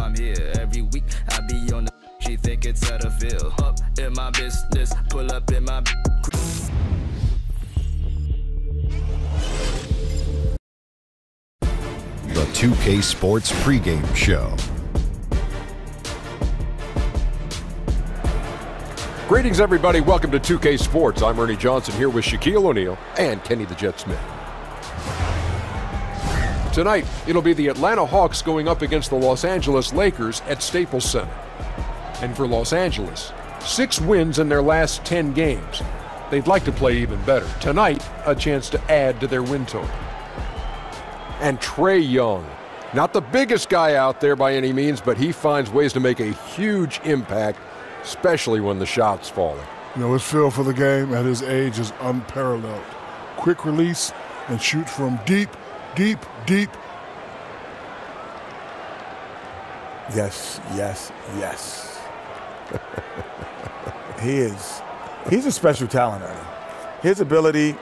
I'm here every week. I be on the she think it's how to feel. Up in my business, pull up in my The 2K Sports pregame show. Greetings, everybody. Welcome to 2K Sports. I'm Ernie Johnson here with Shaquille O'Neal and Kenny the Jet Smith. Tonight, it'll be the Atlanta Hawks going up against the Los Angeles Lakers at Staples Center. And for Los Angeles, 6 wins in their last 10 games. They'd like to play even better. Tonight, a chance to add to their win total. And Trae Young, not the biggest guy out there by any means, but he finds ways to make a huge impact, especially when the shot's falling. You know, his feel for the game at his age is unparalleled. Quick release and shoot from deep, deep, deep. Yes, yes, yes. He's a special talent, Ernie. His ability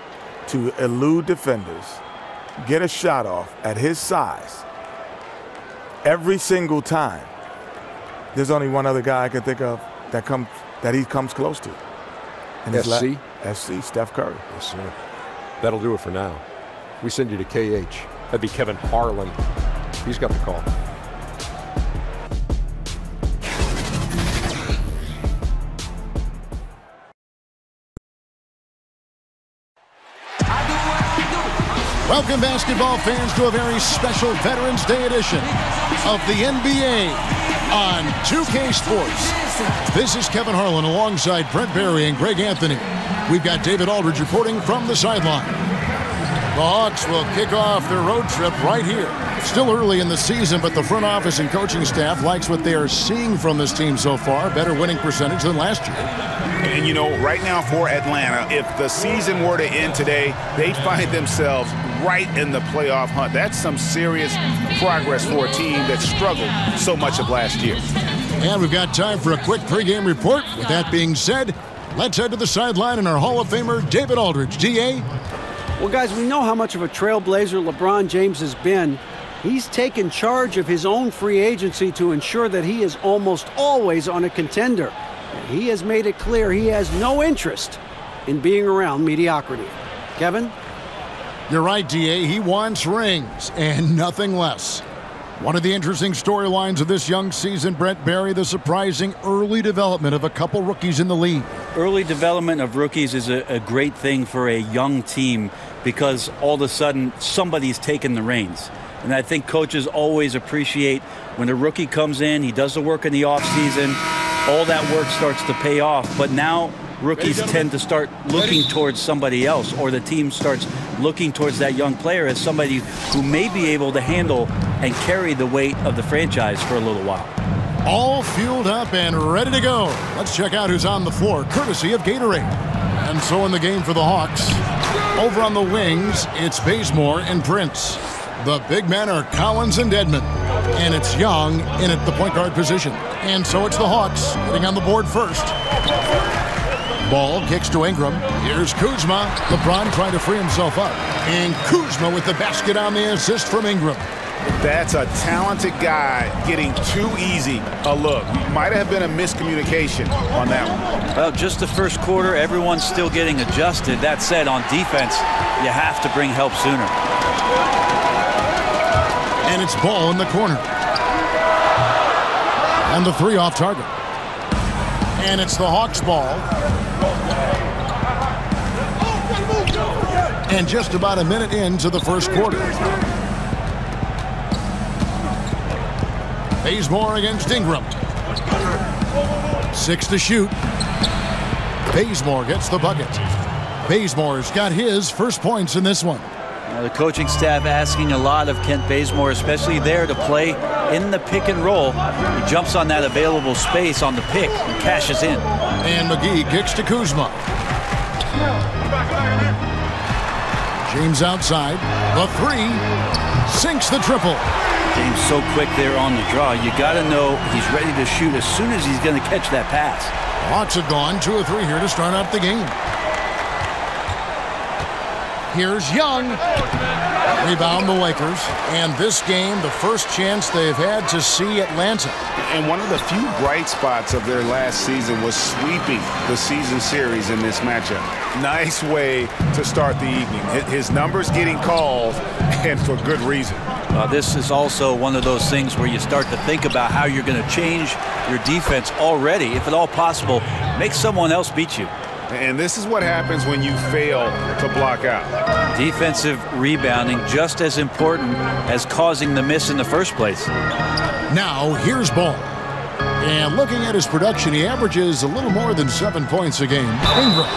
to elude defenders, get a shot off at his size every single time. There's only one other guy I can think of that he comes close to. And SC, Steph Curry. Yes, sir. That'll do it for now. We send you to KH. That'd be Kevin Harlan. He's got the call. Welcome, basketball fans, to a very special Veterans Day edition of the NBA on 2K Sports. This is Kevin Harlan alongside Brent Barry and Greg Anthony. We've got David Aldridge reporting from the sideline. The Hawks will kick off their road trip right here. Still early in the season, but the front office and coaching staff likes what they are seeing from this team so far. Better winning percentage than last year. And, you know, right now for Atlanta, if the season were to end today, they'd find themselves right in the playoff hunt. That's some serious progress for a team that struggled so much of last year. And we've got time for a quick pregame report. With that being said, let's head to the sideline and our Hall of Famer, David Aldridge. DA? Well, guys, we know how much of a trailblazer LeBron James has been. He's taken charge of his own free agency to ensure that he is almost always on a contender. He has made it clear he has no interest in being around mediocrity. Kevin? You're right, DA. He wants rings and nothing less. One of the interesting storylines of this young season, Brent Barry, the surprising early development of a couple rookies in the league. Early development of rookies is a great thing for a young team because all of a sudden somebody's taken the reins. And I think coaches always appreciate when a rookie comes in, he does the work in the offseason, all that work starts to pay off. But now rookies tend to start looking towards somebody else, or the team starts looking towards that young player as somebody who may be able to handle and carry the weight of the franchise for a little while. All fueled up and ready to go. Let's check out who's on the floor, courtesy of Gatorade. And so in the game for the Hawks, over on the wings, it's Bazemore and Prince. The big men are Collins and Dedmon. And it's Young in at the point guard position. And so it's the Hawks getting on the board first. Ball kicks to Ingram. Here's Kuzma. LeBron trying to free himself up. And Kuzma with the basket on the assist from Ingram. That's a talented guy getting too easy a look. Might have been a miscommunication on that one. Well, just the first quarter, everyone's still getting adjusted. That said, on defense, you have to bring help sooner. And it's Ball in the corner. And the three off target. And it's the Hawks ball. And just about a minute into the first quarter. Bazemore against Ingram. 6 to shoot. Bazemore gets the bucket. Bazemore's got his first points in this one. The coaching staff asking a lot of Kent Bazemore, especially there to play in the pick and roll. He jumps on that available space on the pick and cashes in. And McGee kicks to Kuzma. James outside. The three. Sinks the triple. James so quick there on the draw. You got to know he's ready to shoot as soon as he's going to catch that pass. Hawks have gone 2 or 3 here to start out the game. Here's Young. Rebound the Lakers. And this game, the first chance they've had to see Atlanta. And one of the few bright spots of their last season was sweeping the season series in this matchup. Nice way to start the evening. His numbers getting called, and for good reason. This is also one of those things where you start to think about how you're going to change your defense already. If at all possible, make someone else beat you. And this is what happens when you fail to block out. Defensive rebounding just as important as causing the miss in the first place. Now, here's Ball. And looking at his production, he averages a little more than 7 points a game. Ingram.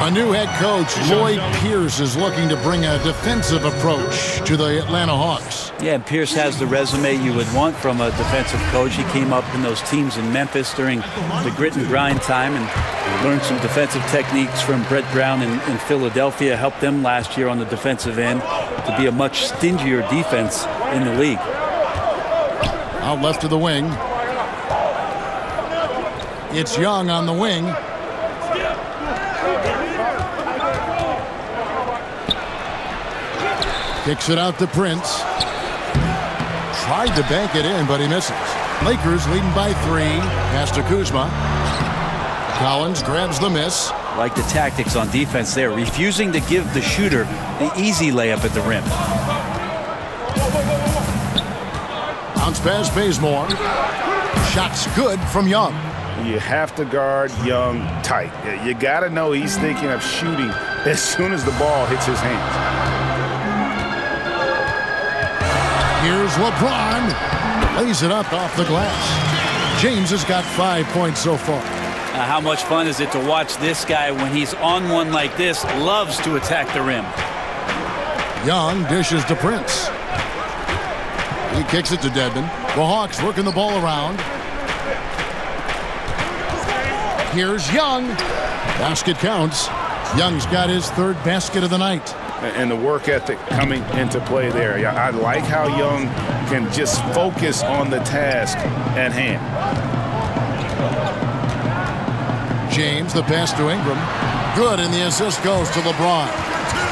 A new head coach, Lloyd Pierce, is looking to bring a defensive approach to the Atlanta Hawks. Yeah, and Pierce has the resume you would want from a defensive coach. He came up in those teams in Memphis during the grit and grind time and learned some defensive techniques from Brett Brown in Philadelphia. Helped them last year on the defensive end to be a much stingier defense in the league. Out left of the wing. It's Young on the wing. Kicks it out to Prince. Tried to bank it in, but he misses. Lakers leading by 3. Pass to Kuzma. Collins grabs the miss. Like the tactics on defense there. Refusing to give the shooter the easy layup at the rim. Bounce pass Bazemore. Shot's good from Young. You have to guard Young tight. You got to know he's thinking of shooting as soon as the ball hits his hands. Here's LeBron. Lays it up off the glass. James has got 5 points so far. How much fun is it to watch this guy when he's on one like this? Loves to attack the rim. Young dishes to Prince. He kicks it to Dedmon. The Hawks working the ball around. Here's Young. Basket counts. Young's got his 3rd basket of the night. And the work ethic coming into play there. Yeah, I like how Young can just focus on the task at hand. James, the pass to Ingram. Good, and the assist goes to LeBron.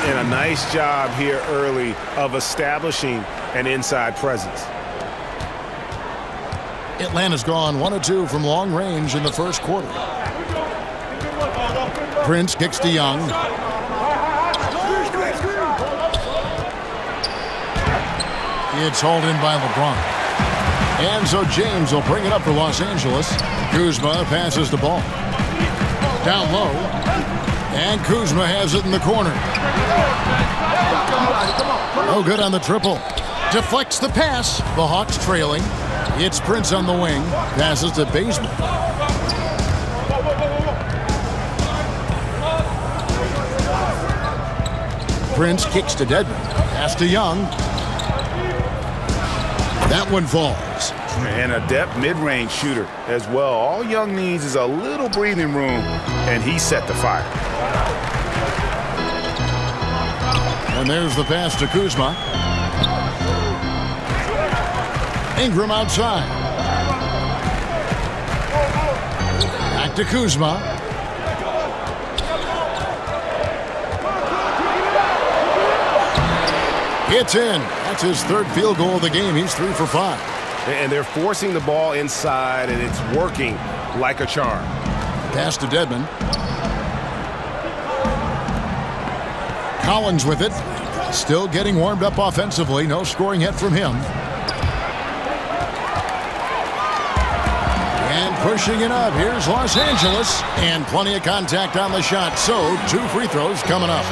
And a nice job here early of establishing an inside presence. Atlanta's gone 1 of 2 from long range in the first quarter. Prince kicks to Young. It's hauled in by LeBron. And so James will bring it up for Los Angeles. Kuzma passes the ball. Down low. And Kuzma has it in the corner. Oh, good on the triple. Deflects the pass. The Hawks trailing. It's Prince on the wing. Passes to Bazemore. Prince kicks to Dedmon. Pass to Young. That one falls. And a depth mid-range shooter as well. All Young needs is a little breathing room, and he set the fire. And there's the pass to Kuzma. Ingram outside. Back to Kuzma. It's in. That's his 3rd field goal of the game. He's 3 for 5. And they're forcing the ball inside, and it's working like a charm. Pass to Dedmon. Collins with it. Still getting warmed up offensively. No scoring yet from him. And pushing it up. Here's Los Angeles. And plenty of contact on the shot. So 2 free throws coming up.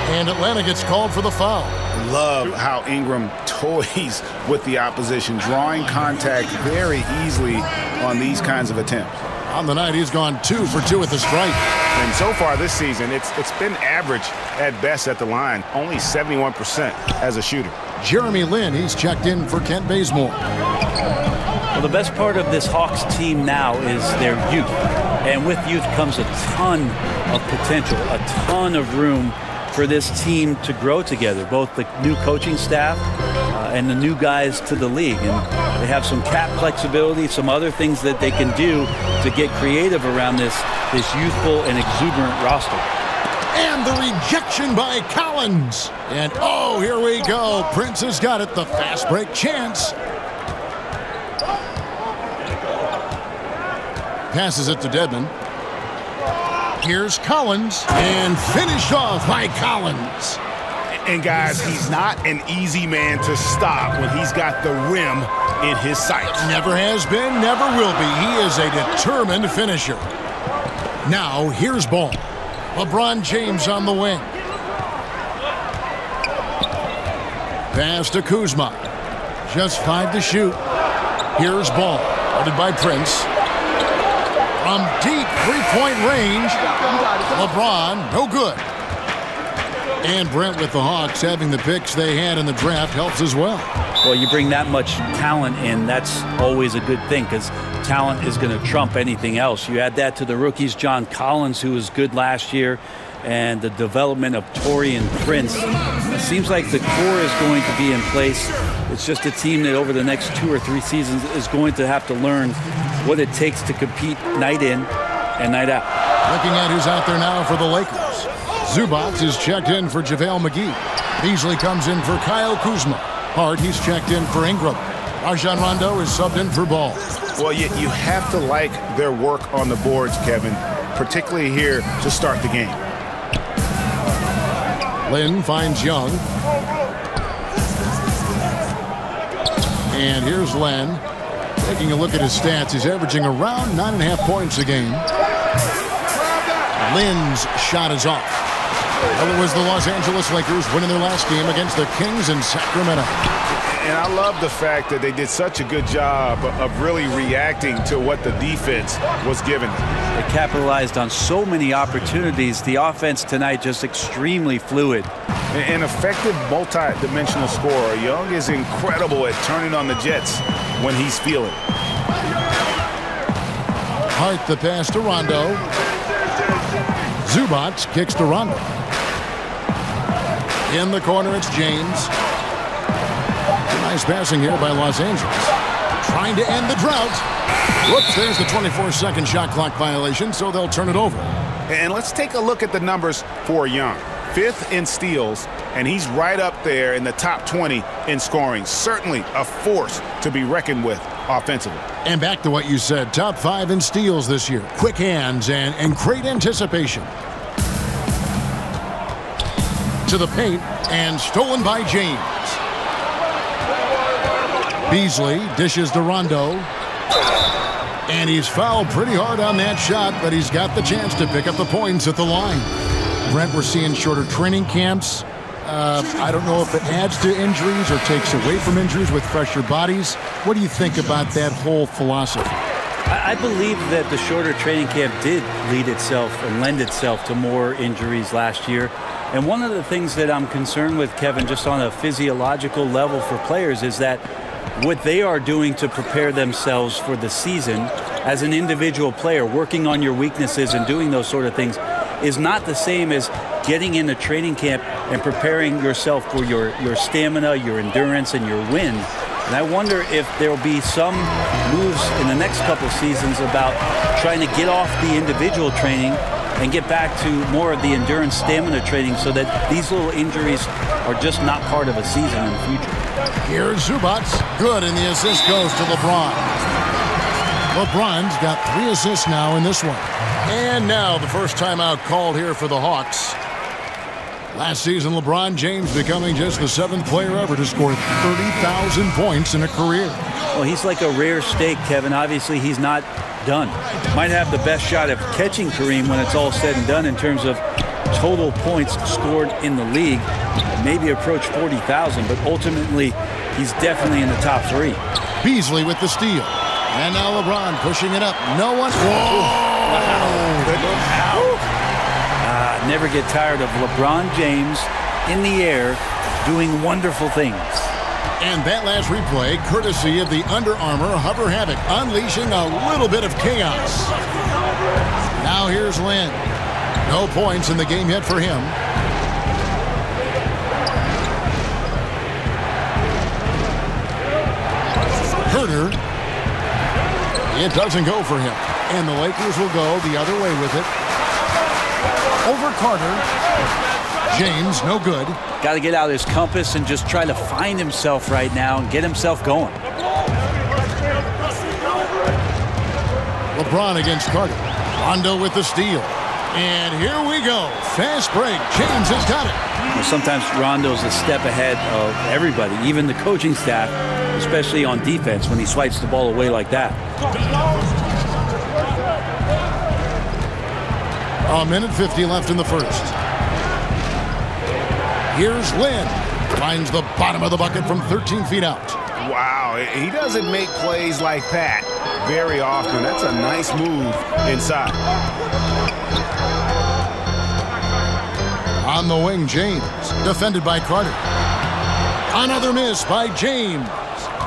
And Atlanta gets called for the foul. Love how Ingram toys with the opposition, drawing contact very easily on these kinds of attempts. On the night, he's gone 2 for 2 at the stripe. And so far this season, it's been average at best at the line, only 71% as a shooter. Jeremy Lin, he's checked in for Kent Bazemore. Well, the best part of this Hawks team now is their youth. And with youth comes a ton of potential, a ton of room for this team to grow together, both the new coaching staff and the new guys to the league. And they have some cap flexibility, some other things that they can do to get creative around this youthful and exuberant roster. And the rejection by Collins. And oh, here we go. Prince has got it. The fast break chance. Passes it to Dedmon. Here's Collins. And finished off by Collins. And guys, he's not an easy man to stop when he's got the rim in his sights. Never has been, never will be. He is a determined finisher. Now, here's ball. LeBron James on the wing. Pass to Kuzma. Just 5 to shoot. Here's ball. Guarded by Prince. From deep three-point range. LeBron, no good. And Brent with the Hawks having the picks they had in the draft helps as well. Well, you bring that much talent in, that's always a good thing because talent is going to trump anything else. You add that to the rookies, John Collins, who was good last year, and the development of Taurean Prince. It seems like the core is going to be in place. It's just a team that over the next 2 or 3 seasons is going to have to learn what it takes to compete night in and night out. Looking at who's out there now for the Lakers. Zubac is checked in for JaVale McGee. Beasley comes in for Kyle Kuzma. Hart, he's checked in for Ingram. Rajon Rondo is subbed in for Ball. Well, you have to like their work on the boards, Kevin, particularly here to start the game. Lynn finds Young. And here's Len. Taking a look at his stats, he's averaging around 9.5 points a game. Lynn's shot is off. Well, it was the Los Angeles Lakers winning their last game against the Kings in Sacramento. And I love the fact that they did such a good job of really reacting to what the defense was giving them. They capitalized on so many opportunities. The offense tonight just extremely fluid. An effective multi-dimensional scorer. Young is incredible at turning on the Jets when he's feeling. Hart the pass to Rondo. Zubac kicks to Rondo. In the corner, it's James. Nice passing here by Los Angeles. Trying to end the drought. Whoops, there's the 24-second shot clock violation, so they'll turn it over. And let's take a look at the numbers for Young. 5th in steals, and he's right up there in the top 20 in scoring. Certainly a force to be reckoned with offensively. And back to what you said, top 5 in steals this year. Quick hands and great anticipation. To the paint, and stolen by James. Beasley dishes to Rondo. And he's fouled pretty hard on that shot, but he's got the chance to pick up the points at the line. Brent, we're seeing shorter training camps. I don't know if it adds to injuries or takes away from injuries with fresher bodies. What do you think about that whole philosophy? I believe that the shorter training camp did lead itself and lend itself to more injuries last year. And one of the things that I'm concerned with, Kevin, just on a physiological level for players is that what they are doing to prepare themselves for the season as an individual player, working on your weaknesses and doing those sort of things, is not the same as getting into training camp and preparing yourself for your stamina, your endurance, and your wind. And I wonder if there will be some moves in the next couple seasons about trying to get off the individual training and get back to more of the endurance stamina training so that these little injuries are just not part of a season in the future. Here's Zubac. Good, and the assist goes to LeBron. LeBron's got 3 assists now in this one. And now the first timeout called here for the Hawks. Last season, LeBron James becoming just the 7th player ever to score 30,000 points in a career. Well, he's like a rare steak, Kevin. Obviously, he's not done. Might have the best shot of catching Kareem when it's all said and done in terms of total points scored in the league. Maybe approach 40,000, but ultimately, he's definitely in the top 3. Beasley with the steal. And now LeBron pushing it up. No one. Whoa! Never get tired of LeBron James in the air doing wonderful things. And that last replay, courtesy of the Under Armour Hover Havoc, unleashing a little bit of chaos. Now here's Lynn. No points in the game yet for him. Herter. It doesn't go for him. And the Lakers will go the other way with it. Over Carter. James, no good. Got to get out of his compass and just try to find himself right now and get himself going. LeBron against Carter. Rondo with the steal. And here we go. Fast break. James has got it. Well, sometimes Rondo's a step ahead of everybody, even the coaching staff, especially on defense when he swipes the ball away like that. A minute 50 left in the first. Here's Lynn. Finds the bottom of the bucket from 13 feet out. Wow, he doesn't make plays like that very often. That's a nice move inside. On the wing, James. Defended by Carter. Another miss by James.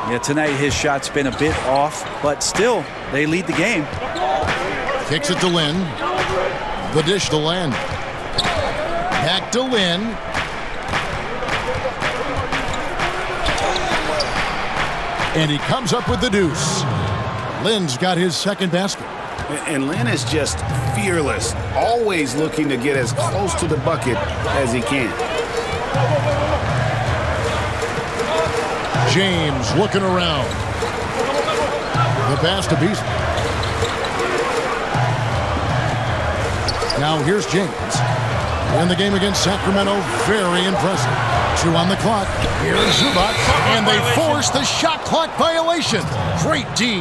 Yeah, tonight his shot's been a bit off, but still, they lead the game. Kicks it to Lynn. The dish to Lynn. Back to Lynn. And he comes up with the deuce. Lynn's got his second basket. And Lynn is just fearless, always looking to get as close to the bucket as he can. James looking around. The pass to Beasley. Now here's James. In the game against Sacramento, very impressive. 2 on the clock. Here's Zubac, and they force the shot clock violation. Great D.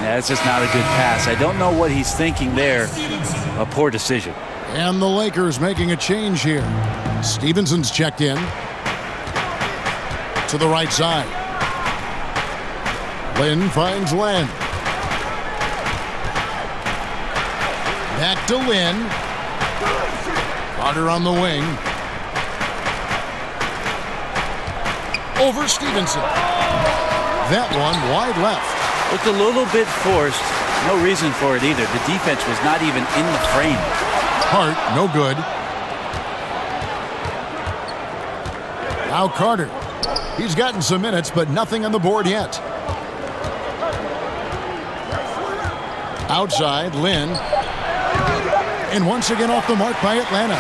Yeah, it's just not a good pass. I don't know what he's thinking there. A poor decision. And the Lakers making a change here. Stevenson's checked in. To the right side. Lynn finds Len. Back to Lynn. Carter on the wing. Over Stevenson. That one wide left. Looked a little bit forced. No reason for it either. The defense was not even in the frame. Hart, no good. Now Carter. He's gotten some minutes, but nothing on the board yet. Outside, Lynn. And once again off the mark by Atlanta.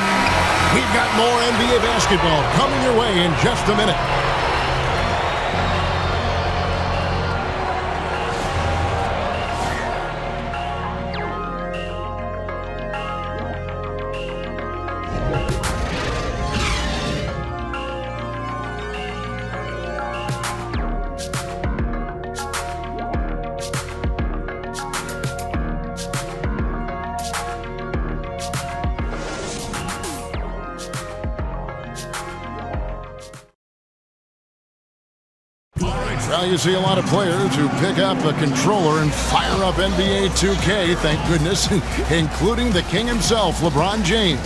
We've got more NBA basketball coming your way in just a minute. Well, you see a lot of players who pick up a controller and fire up NBA 2K, thank goodness, including the king himself, LeBron James.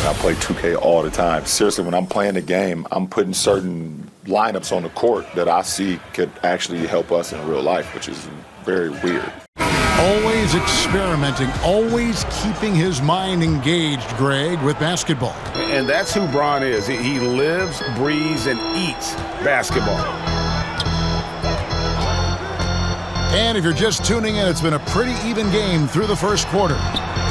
I play 2K all the time. Seriously, when I'm playing the game, I'm putting certain lineups on the court that I see could actually help us in real life, which is very weird. Always experimenting, always keeping his mind engaged, Greg, with basketball. And that's who Bron is. He lives, breathes, and eats basketball. And if you're just tuning in, it's been a pretty even game through the first quarter.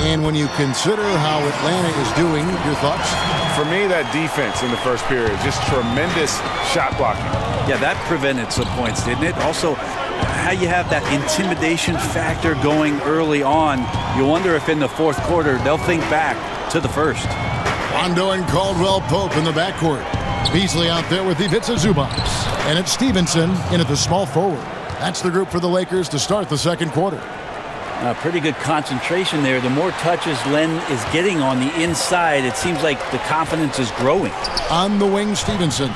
And when you consider how Atlanta is doing, your thoughts? For me, that defense in the first period, just tremendous shot blocking. Yeah, that prevented some points, didn't it? Also, how you have that intimidation factor going early on. You wonder if in the fourth quarter they'll think back to the first. Rondo and Caldwell Pope in the backcourt. Beasley out there with Ivica Zubac. And it's Stevenson in at the small forward. That's the group for the Lakers to start the second quarter. Pretty good concentration there. The more touches Len is getting on the inside, it seems like the confidence is growing. On the wing, Stevenson.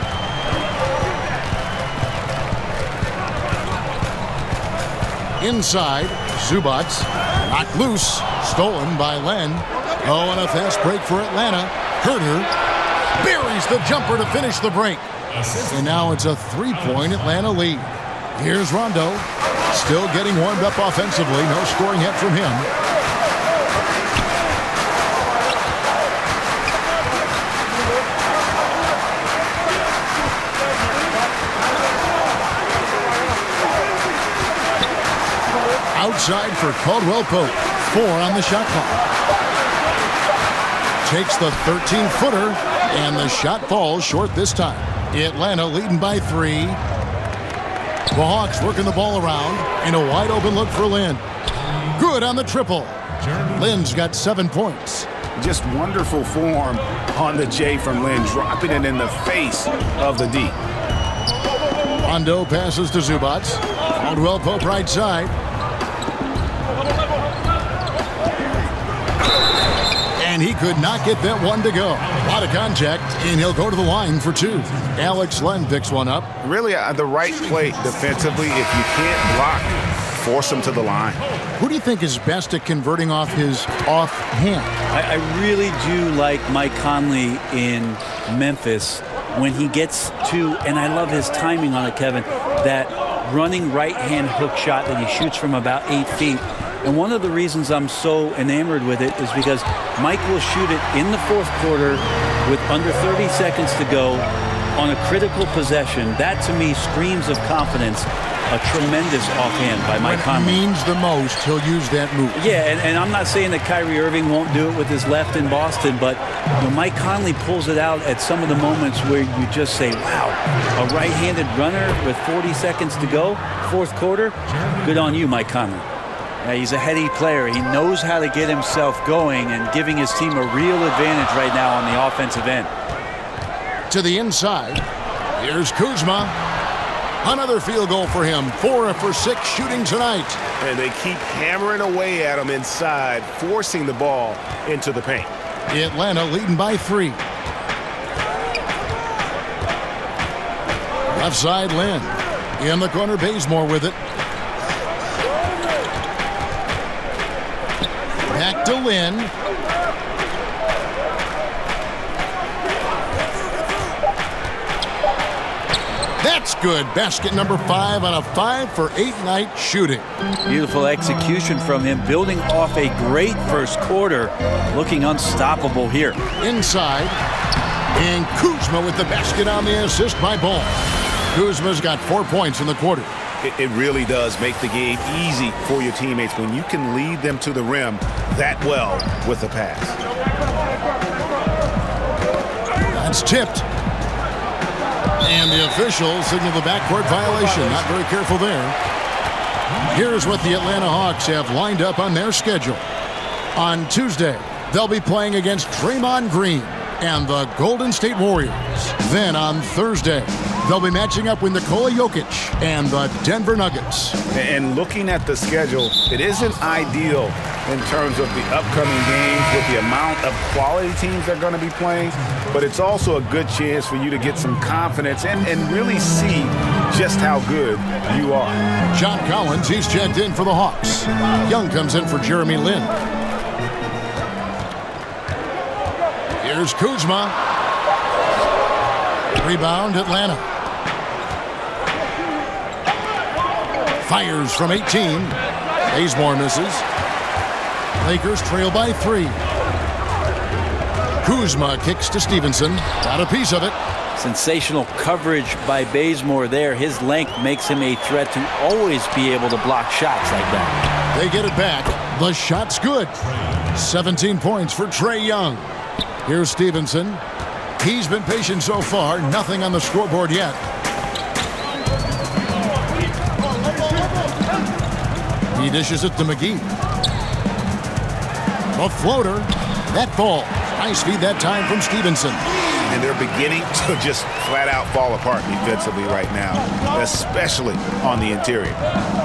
Inside, Zubac. Knocked loose. Stolen by Len. Oh, and a fast break for Atlanta. Herter buries the jumper to finish the break. And now it's a three-point Atlanta lead. Here's Rondo. Still getting warmed up offensively. No scoring yet from him. Outside for Caldwell Pope. 4 on the shot clock. takes the 13-footer, and the shot falls short this time. Atlanta leading by 3. The Hawks working the ball around, and a wide-open look for Lynn. Good on the triple. Lynn's got 7 points. Just wonderful form on the J from Lynn, dropping it in the face of the D. Rondo passes to Zubac. Caldwell Pope right side. And he could not get that one to go. A lot of contact, and he'll go to the line for 2. Alex Len picks one up. Really the right play defensively. If you can't block, force him to the line. Who do you think is best at converting off his offhand? I really do like Mike Conley in Memphis when he gets to, and I love his timing on it, Kevin, that running right-hand hook shot that he shoots from about 8 feet. And one of the reasons I'm so enamored with it is because Mike will shoot it in the 4th quarter with under 30 seconds to go on a critical possession. That, to me, screams of confidence. A tremendous offhand by Mike Conley. When it means the most, he'll use that move. Yeah, and I'm not saying that Kyrie Irving won't do it with his left in Boston, but when Mike Conley pulls it out at some of the moments where you just say, wow, a right-handed runner with 40 seconds to go, 4th quarter, good on you, Mike Conley. He's a heady player. He knows how to get himself going and giving his team a real advantage right now on the offensive end. To the inside, here's Kuzma. Another field goal for him. 4 for 6 shooting tonight. And they keep hammering away at him inside, forcing the ball into the paint. Atlanta leading by 3. Left side, Lynn. In the corner, Bazemore with it. Back to Lynn. That's good. Basket number 5 on a 5 for 8 night shooting. Beautiful execution from him, building off a great first quarter, looking unstoppable here. Inside, and Kuzma with the basket on the assist by Ball. Kuzma's got 4 points in the quarter. It really does make the game easy for your teammates when you can lead them to the rim that well with a pass. That's tipped. And the official signaled the backcourt violation. Not very careful there. Here's what the Atlanta Hawks have lined up on their schedule. On Tuesday, they'll be playing against Draymond Green and the Golden State Warriors. Then on Thursday, they'll be matching up with Nikola Jokic and the Denver Nuggets. And looking at the schedule, it isn't ideal in terms of the upcoming games with the amount of quality teams they're going to be playing, but it's also a good chance for you to get some confidence and really see just how good you are. John Collins, he's checked in for the Hawks. Young comes in for Jeremy Lin. Here's Kuzma. Rebound, Atlanta. Fires from 18. Bazemore misses. Lakers trail by 3. Kuzma kicks to Stevenson. Got a piece of it. Sensational coverage by Bazemore there. His length makes him a threat to always be able to block shots like that. They get it back. The shot's good. 17 points for Trae Young. Here's Stevenson. He's been patient so far. Nothing on the scoreboard yet. He dishes it to McGee. A floater. That falls. Nice feed that time from Stevenson. And they're beginning to just flat out fall apart defensively right now, especially on the interior.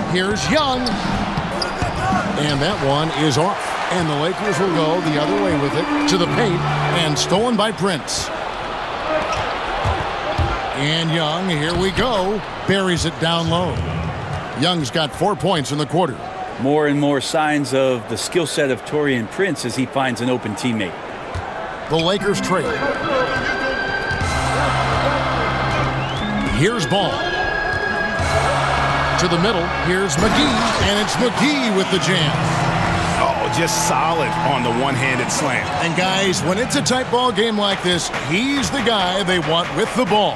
Here's Young. And that one is off. And the Lakers will go the other way with it to the paint, and stolen by Prince. And Young, here we go, buries it down low. Young's got 4 points in the quarter. More and more signs of the skill set of Taurean Prince as he finds an open teammate. The Lakers trail. Here's Ball. To the middle, here's McGee, and it's McGee with the jam. Oh, just solid on the one-handed slam. And guys, when it's a tight ball game like this, he's the guy they want with the ball.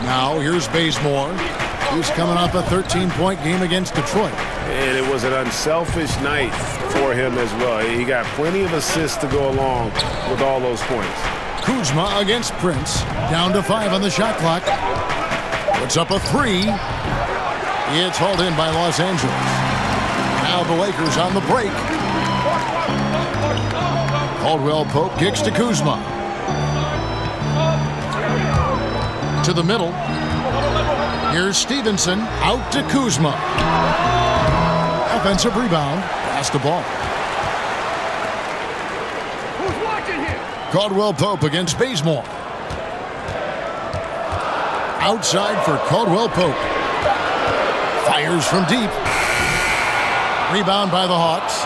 Now here's Bazemore. He's coming off a 13-point game against Detroit. And it was an unselfish night for him as well. He got plenty of assists to go along with all those points. Kuzma against Prince. Down to 5 on the shot clock. Puts up a 3. It's hauled in by Los Angeles. Now the Lakers on the break. Caldwell Pope kicks to Kuzma. To the middle. Here's Stevenson out to Kuzma. Offensive rebound. Pass the ball. Who's watching here? Caldwell Pope against Bazemore. Outside for Caldwell Pope. Fires from deep. Rebound by the Hawks.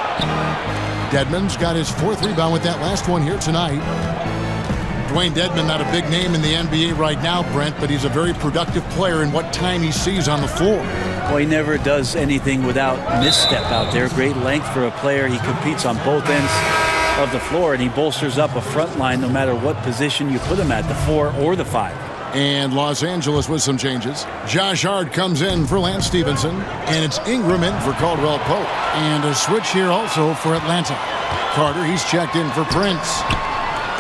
Dedmon's got his 4th rebound with that last one here tonight. Dwayne Dedmon, not a big name in the NBA right now, Brent, but he's a very productive player in what time he sees on the floor. Well, he never does anything without misstep out there. Great length for a player. He competes on both ends of the floor, and he bolsters up a front line no matter what position you put him at, the 4 or the 5. And Los Angeles with some changes. Josh Hart comes in for Lance Stevenson, and it's Ingram in for Caldwell Pope. And a switch here also for Atlanta. Carter, he's checked in for Prince.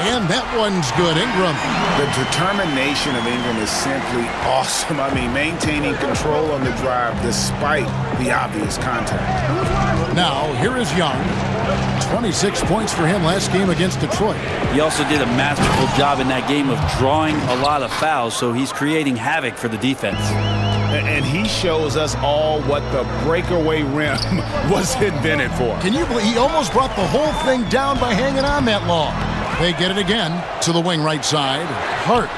And that one's good. Ingram. The determination of Ingram is simply awesome. I mean, maintaining control on the drive despite the obvious contact. Now, here is Young. 26 points for him last game against Detroit. He also did a masterful job in that game of drawing a lot of fouls, so he's creating havoc for the defense. And he shows us all what the breakaway rim was invented for. Can you believe he almost brought the whole thing down by hanging on that long? They get it again to the wing right side. Hart.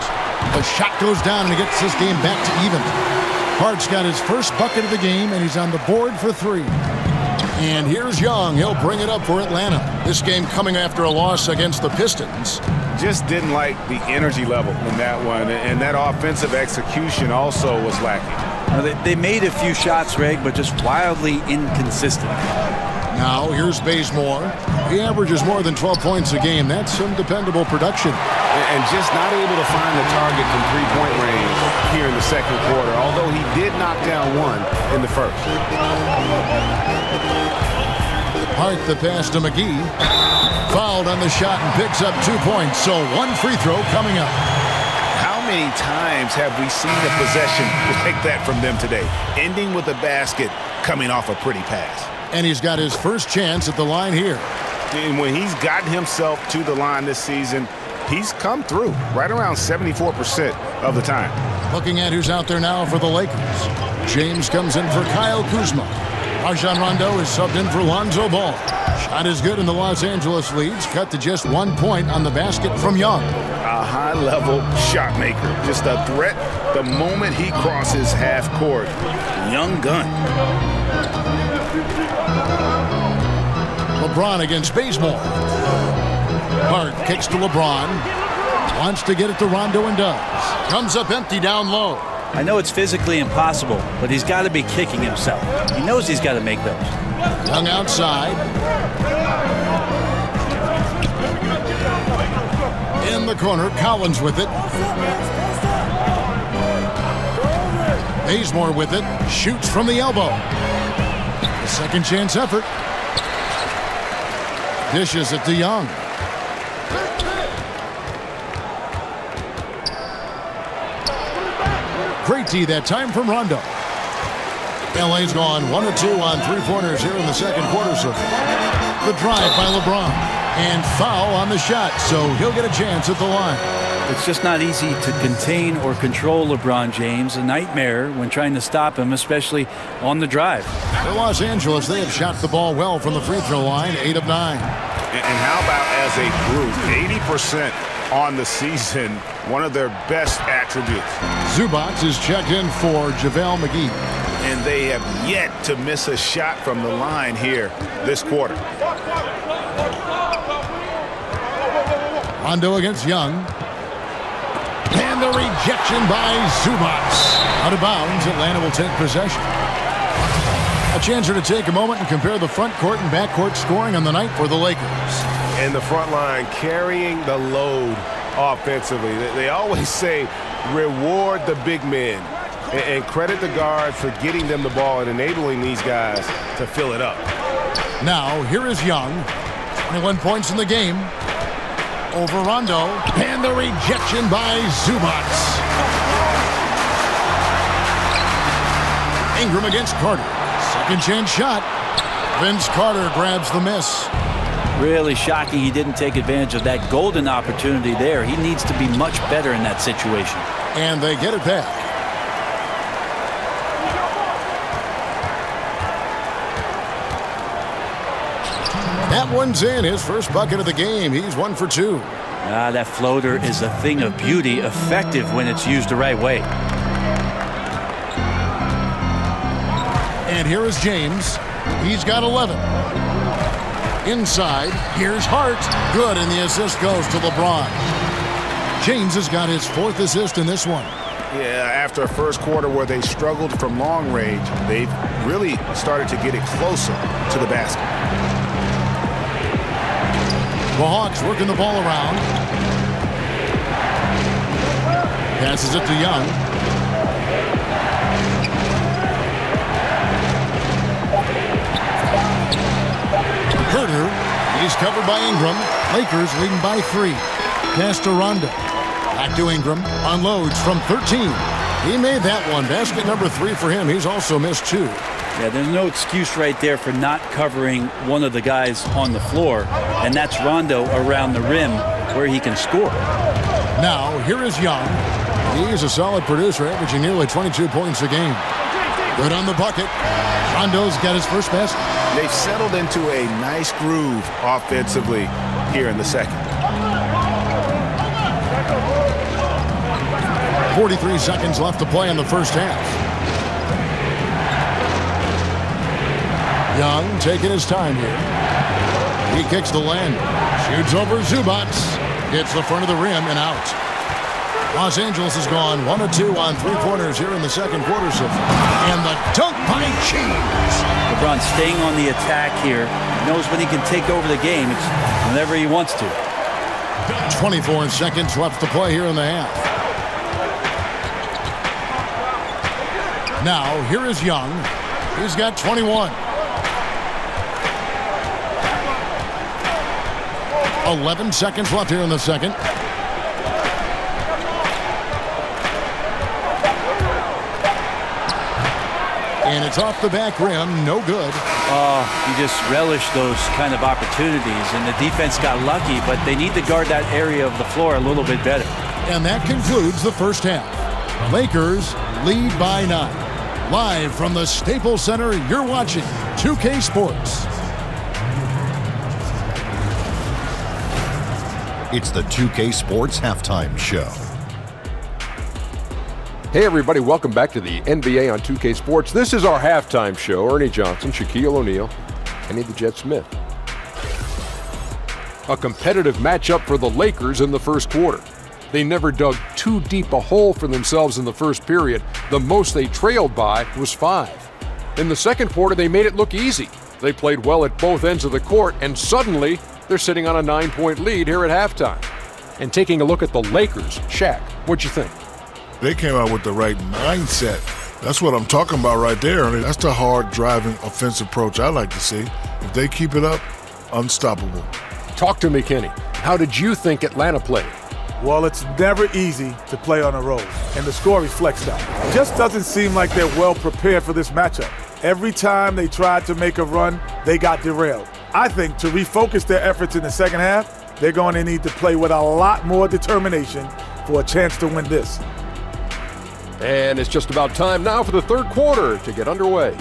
The shot goes down and he gets this game back to even. Hart's got his first bucket of the game and he's on the board for 3. And here's Young. He'll bring it up for Atlanta. This game coming after a loss against the Pistons. Just didn't like the energy level in that one, and that offensive execution also was lacking. Now, they made a few shots, Greg, but just wildly inconsistent. Now here's Bazemore. He averages more than 12 points a game. That's some dependable production. And just not able to find the target from three-point range here in the second quarter, although he did knock down one in the first. Hart the pass to McGee. Fouled on the shot and picks up 2 points. So 1 free throw coming up. How many times have we seen a possession like that from them today? Ending with a basket, coming off a pretty pass. And he's got his first chance at the line here. And when he's gotten himself to the line this season, he's come through right around 74% of the time. Looking at who's out there now for the Lakers. James comes in for Kyle Kuzma. Rajon Rondo is subbed in for Lonzo Ball. Shot is good and the Los Angeles leads cut to just 1 point on the basket from Young. A high-level shot maker. Just a threat the moment he crosses half court. Young gun. LeBron against Bazemore. Hart kicks to LeBron. Wants to get it to Rondo and does. Comes up empty down low. I know it's physically impossible, but he's got to be kicking himself. He knows he's got to make those. Young outside. In the corner, Collins with it. Bazemore with it. Shoots from the elbow. A second chance effort. Dishes it to Young. Great D that time from Rondo. LA's gone 1 of 2 on 3-pointers here in the second quarter so far. The drive by LeBron. And foul on the shot, so he'll get a chance at the line. It's just not easy to contain or control LeBron James. A nightmare when trying to stop him, especially on the drive. For Los Angeles, they have shot the ball well from the free throw line, 8 of 9. And how about as a group, 80% on the season, one of their best attributes. Zubac is checked in for JaVale McGee. And they have yet to miss a shot from the line here this quarter. Rondo against Young. And the rejection by Zubac. Out of bounds, Atlanta will take possession. A chance here to take a moment and compare the front court and back court scoring on the night for the Lakers. And the front line carrying the load offensively. They always say reward the big men. And credit the guard for getting them the ball and enabling these guys to fill it up. Now, here is Young. 21 points in the game. Over Rondo. And the rejection by Zubats. Ingram against Carter. Second chance shot. Vince Carter grabs the miss. Really shocking he didn't take advantage of that golden opportunity there. He needs to be much better in that situation. And they get it back. That one's in. His first bucket of the game. He's 1 for 2. That floater is a thing of beauty, effective when it's used the right way. And here is James. He's got 11. Inside, here's Hart. Good, and the assist goes to LeBron. James has got his 4th assist in this one. Yeah, after a first quarter where they struggled from long range, they've really started to get it closer to the basket. The Hawks working the ball around. Passes it to Young. Herter, he's covered by Ingram. Lakers leading by 3. Pass to Rondo. Back to Ingram. Unloads from 13. He made that one. Basket number 3 for him. He's also missed 2. Yeah, there's no excuse right there for not covering one of the guys on the floor, and that's Rondo around the rim where he can score. Now, here is Young. He's a solid producer, averaging nearly 22 points a game. Good on the bucket. Rondo's got his first basket. They've settled into a nice groove offensively here in the second. 43 seconds left to play in the first half. Young taking his time here. He kicks the land. Shoots over Zubats. Hits the front of the rim and out. Los Angeles has gone 1 of 2 on 3-pointers here in the second quarter so far. And the dunk by James. LeBron staying on the attack here. Knows when he can take over the game. It's whenever he wants to. 24 seconds left to play here in the half. Now, here is Young. He's got 21. 11 seconds left here in the second. And it's off the back rim. No good. You just relish those kind of opportunities. And the defense got lucky, but they need to guard that area of the floor a little bit better. And that concludes the first half. Lakers lead by 9. Live from the Staples Center, you're watching 2K Sports. It's the 2K Sports Halftime Show. Hey everybody, welcome back to the NBA on 2K Sports. This is our halftime show. Ernie Johnson, Shaquille O'Neal, Kenny the Jet Smith. A competitive matchup for the Lakers in the first quarter. They never dug too deep a hole for themselves in the first period. The most they trailed by was 5. In the second quarter, they made it look easy. They played well at both ends of the court, and suddenly they're sitting on a 9-point lead here at halftime. And taking a look at the Lakers, Shaq, what'd you think? They came out with the right mindset. That's what I'm talking about right there. That's the hard driving offensive approach I like to see. If they keep it up, unstoppable. Talk to me, Kenny. How did you think Atlanta played? Well, it's never easy to play on the road, and the score reflects that. It just doesn't seem like they're well prepared for this matchup. Every time they tried to make a run, they got derailed. I think to refocus their efforts in the second half, they're going to need to play with a lot more determination for a chance to win this. And it's just about time now for the third quarter to get underway.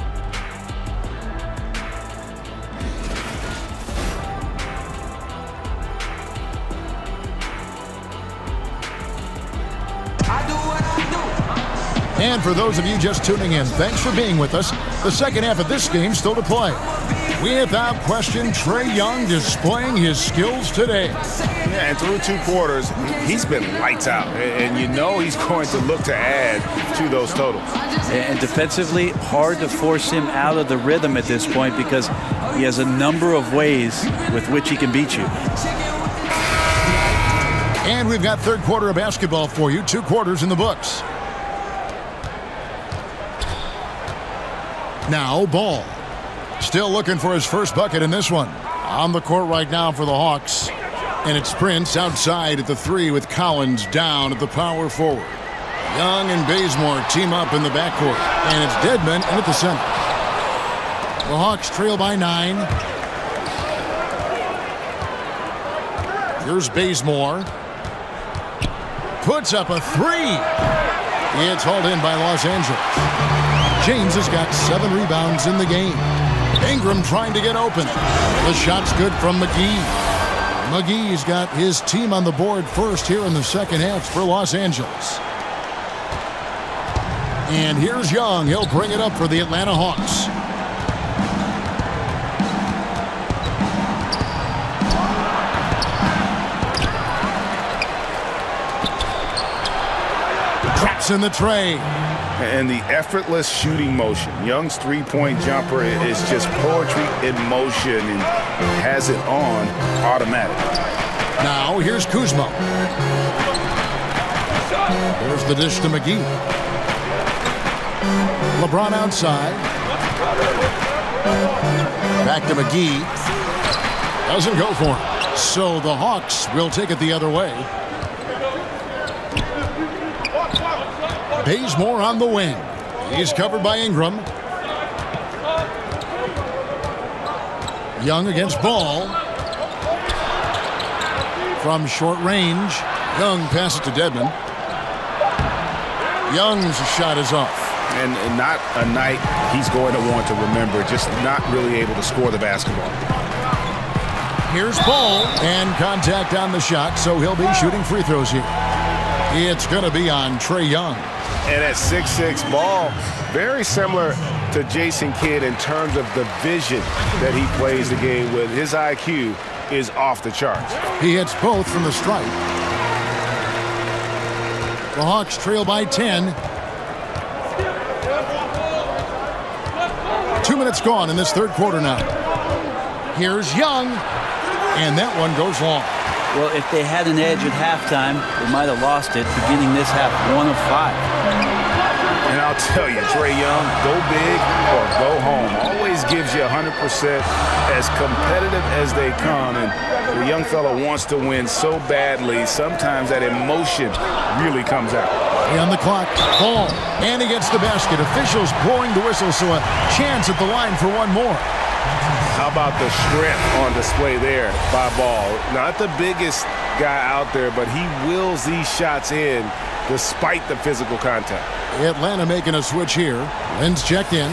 And for those of you just tuning in, thanks for being with us. The second half of this game still to play. Without question, Trae Young displaying his skills today. Yeah, and through 2 quarters, he's been lights out. And you know he's going to look to add to those totals. And defensively, hard to force him out of the rhythm at this point because he has a number of ways with which he can beat you. And we've got third quarter of basketball for you. 2 quarters in the books. Now Ball. Still looking for his first bucket in this one. On the court right now for the Hawks. And it's Prince outside at the 3 with Collins down at the power forward. Young and Bazemore team up in the backcourt. And it's Dedmon in at the center. The Hawks trail by 9. Here's Bazemore. Puts up a 3. It's hauled in by Los Angeles. James has got 7 rebounds in the game. Ingram trying to get open. The shot's good from McGee. McGee's got his team on the board first here in the second half for Los Angeles. And here's Young. He'll bring it up for the Atlanta Hawks. Traps in the tray. And the effortless shooting motion. Young's three-point jumper is just poetry in motion and has it on automatic. Now here's Kuzma. There's the dish to McGee. LeBron outside. Back to McGee. Doesn't go for him. So the Hawks will take it the other way. Bazemore on the wing. He's covered by Ingram. Young against Ball. From short range, Young passes to Dedmon. Young's shot is off. And not a night he's going to want to remember, just not really able to score the basketball. Here's Ball, and contact on the shot, so he'll be shooting free throws here. It's going to be on Trae Young. And at 6'6", Ball, very similar to Jason Kidd in terms of the vision that he plays the game with. His IQ is off the charts. He hits both from the stripe. The Hawks trail by 10. 2 minutes gone in this third quarter now. Here's Young, and that one goes long. Well, if they had an edge at halftime, they might have lost it, beginning this half 1 of 5. And I'll tell you, Trae Young, go big or go home. Always gives you 100%, as competitive as they come. And the young fella wants to win so badly, sometimes that emotion really comes out. On the clock, Ball, and he gets the basket. Officials blowing the whistle, so a chance at the line for one more. How about the strength on display there by Ball? Not the biggest guy out there, but he wills these shots in despite the physical contact. Atlanta making a switch here. Lynn's checked in.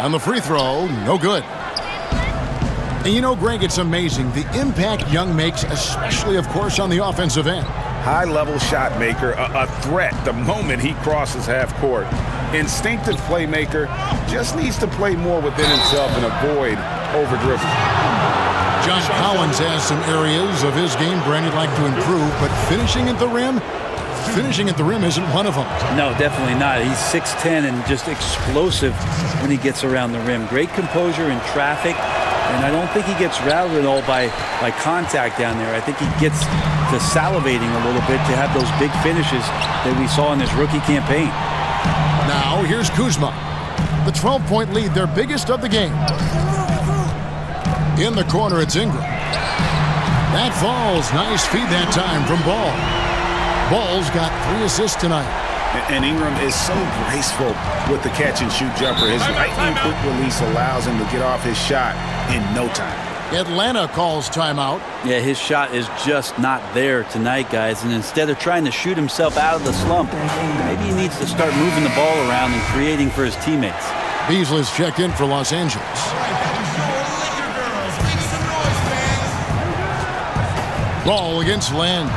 On the free throw, no good. And you know, Greg, it's amazing the impact Young makes, especially, of course, on the offensive end. High-level shot maker, a threat the moment he crosses half court. Instinctive playmaker, just needs to play more within himself and avoid over-dribbling. John Collins has some areas of his game, Brand, he'd like to improve, but finishing at the rim isn't one of them. No, definitely not. He's 6'10" and just explosive when he gets around the rim. Great composure in traffic, and I don't think he gets routed at all by contact down there. I think he gets to salivating a little bit to have those big finishes that we saw in his rookie campaign. Now here's Kuzma. The 12-point lead, their biggest of the game. In the corner, it's Ingram. That falls. Nice feed that time from Ball. Ball's got 3 assists tonight. And Ingram is so graceful with the catch-and-shoot jumper. His lightning-quick release allows him to get off his shot in no time. Atlanta calls timeout. Yeah, his shot is just not there tonight, guys. And instead of trying to shoot himself out of the slump, maybe he needs to start moving the ball around and creating for his teammates. Beasley's checked in for Los Angeles. Ball against Land.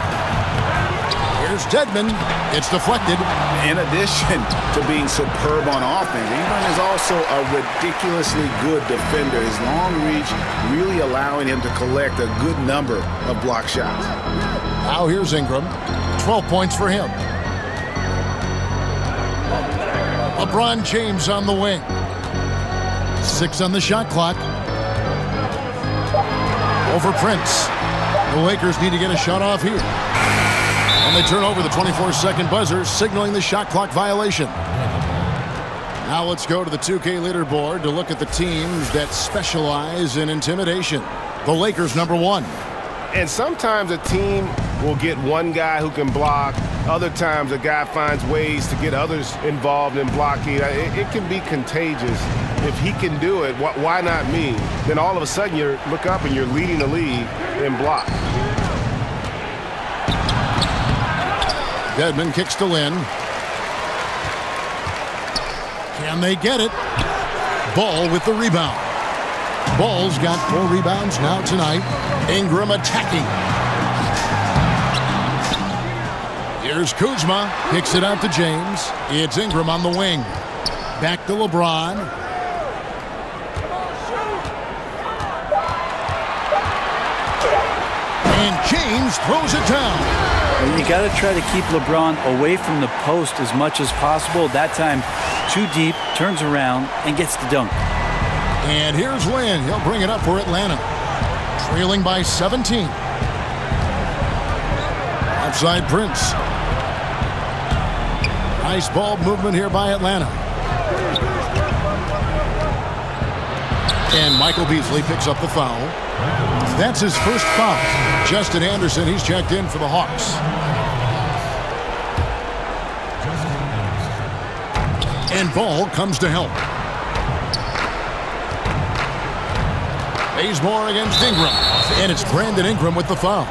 Here's Dedmon. It's deflected. In addition to being superb on offense, Ingram is also a ridiculously good defender. His long reach really allowing him to collect a good number of block shots. Now here's Ingram. 12 points for him. LeBron James on the wing. 6 on the shot clock. Over Prince. The Lakers need to get a shot off here. And And they turn over the 24-second buzzer, signaling the shot clock violation. Now let's go to the 2K leaderboard to look at the teams that specialize in intimidation. The Lakers, number 1. And sometimes a team will get one guy who can block. Other times a guy finds ways to get others involved in blocking. It can be contagious. If he can do it, why not me? Then all of a sudden you look up and you're leading the league in block. Dedmon kicks to Lynn. Can they get it? Ball with the rebound. Ball's got 4 rebounds now tonight. Ingram attacking. Here's Kuzma. Kicks it out to James. It's Ingram on the wing. Back to LeBron. And James throws it down. And you got to try to keep LeBron away from the post as much as possible. That time, too deep, turns around, and gets the dunk. And here's Lynn. He'll bring it up for Atlanta. Trailing by 17. Outside Prince. Nice ball movement here by Atlanta. And Michael Beasley picks up the foul. That's his first foul. Justin Anderson, he's checked in for the Hawks. And Ball comes to help. Bazemore against Ingram. And it's Brandon Ingram with the foul.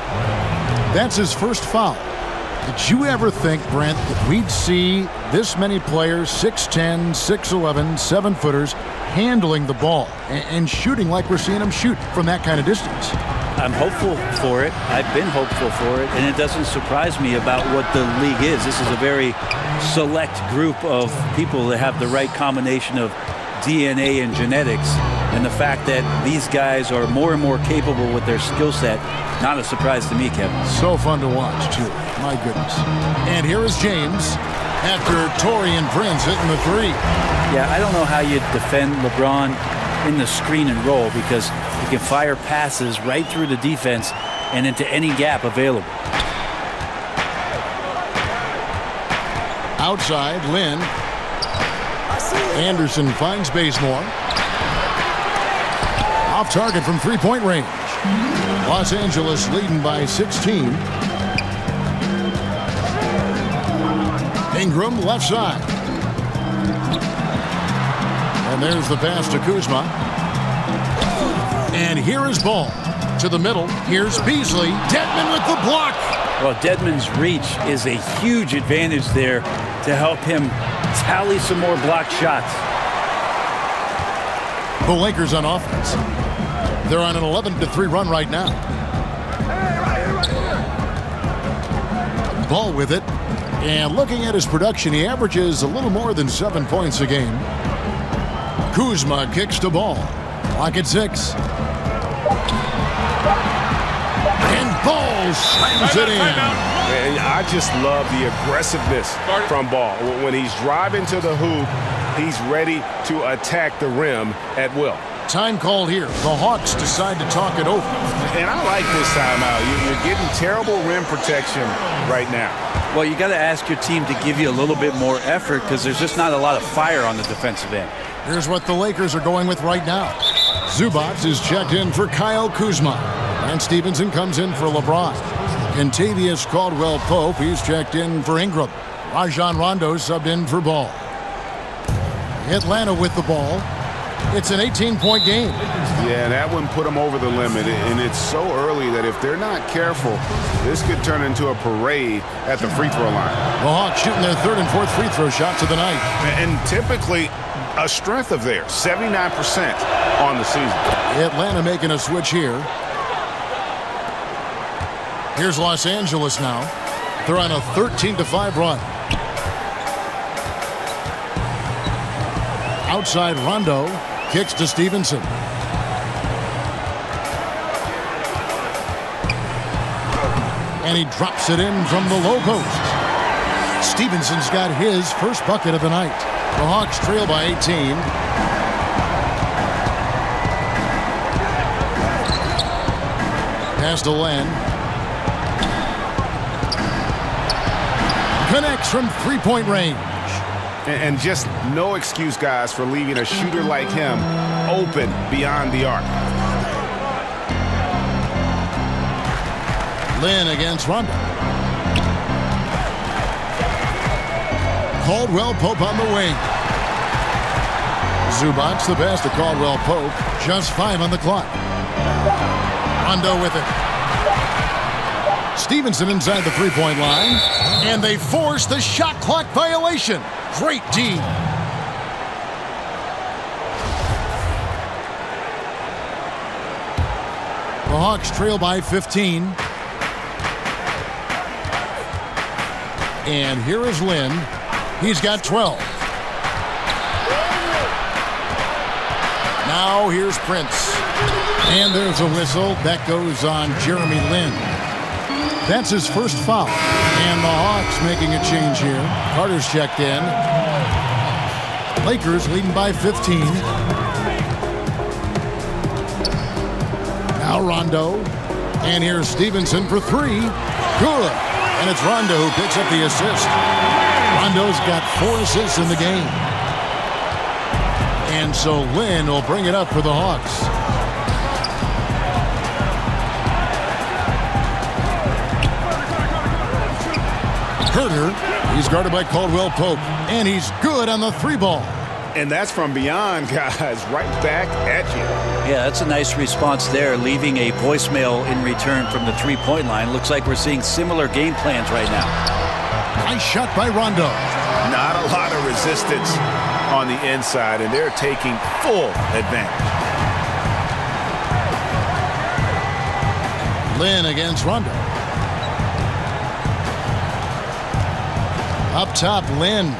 That's his first foul. Did you ever think, Brent, that we'd see this many players, 6'10", 6'11", 7-footers, handling the ball and shooting like we're seeing them shoot from that kind of distance? I'm hopeful for it. I've been hopeful for it, and it doesn't surprise me about what the league is. This is a very select group of people that have the right combination of DNA and genetics, and the fact that these guys are more and more capable with their skill set, not a surprise to me, Kevin. So fun to watch, too. My goodness. And here is James after Taurean Prince hitting the 3. Yeah, I don't know how you defend LeBron in the screen and roll, because he can fire passes right through the defense and into any gap available. Outside, Lynn. Anderson finds Bazemore. Off target from three-point range. Los Angeles leading by 16. Ingram left side. And there's the pass to Kuzma. And here is Ball. To the middle. Here's Beasley. Dedmon with the block. Well, Dedmon's reach is a huge advantage there to help him tally some more blocked shots. The Lakers on offense. They're on an 11-3 run right now. Ball with it. And looking at his production, he averages a little more than 7 points a game. Kuzma kicks to Ball. Clock at 6. And Ball slams it in. And I just love the aggressiveness from Ball. When he's driving to the hoop, he's ready to attack the rim at will. Time called here. The Hawks decide to talk it over. And I like this timeout. You're getting terrible rim protection right now. Well, you got to ask your team to give you a little bit more effort, because there's just not a lot of fire on the defensive end. Here's what the Lakers are going with right now. Zubac is checked in for Kyle Kuzma. And Stevenson comes in for LeBron. Kentavious Caldwell-Pope, he's checked in for Ingram. Rajon Rondo subbed in for Ball. Atlanta with the ball. It's an 18-point game. Yeah, that one put them over the limit, and it's so early that if they're not careful, this could turn into a parade at the free throw line. The Hawks shooting their third and fourth free throw shots of the night. And typically a strength of theirs, 79% on the season. Atlanta making a switch here. Here's Los Angeles now. They're on a 13-5 run. Outside Rondo. Kicks to Stevenson. And he drops it in from the low post. Stevenson's got his first bucket of the night. The Hawks trail by 18. Pass to Len. Connects from three-point range. And just no excuse, guys, for leaving a shooter like him open beyond the arc. Lynn against Rondo. Caldwell Pope on the wing. Zubac the pass to Caldwell Pope. Just 5 on the clock. Rondo with it. Stevenson inside the three-point line. And they force the shot clock violation. Great D. The Hawks trail by 15. And here is Lynn. He's got 12. Now here's Prince. And there's a whistle. That goes on Jeremy Lin. That's his first foul. And the Hawks making a change here. Carter's checked in. Lakers leading by 15. Now Rondo. And here's Stevenson for 3. Good. And it's Rondo who picks up the assist. Rondo's got 4 assists in the game. And so Lynn will bring it up for the Hawks. Herter, he's guarded by Caldwell Pope, and he's good on the 3-ball. And that's from beyond, guys, right back at you. Yeah, that's a nice response there, leaving a voicemail in return from the three-point line. Looks like we're seeing similar game plans right now. Nice shot by Rondo. Not a lot of resistance on the inside, and they're taking full advantage. Lynn against Rondo. Up top, Lynn.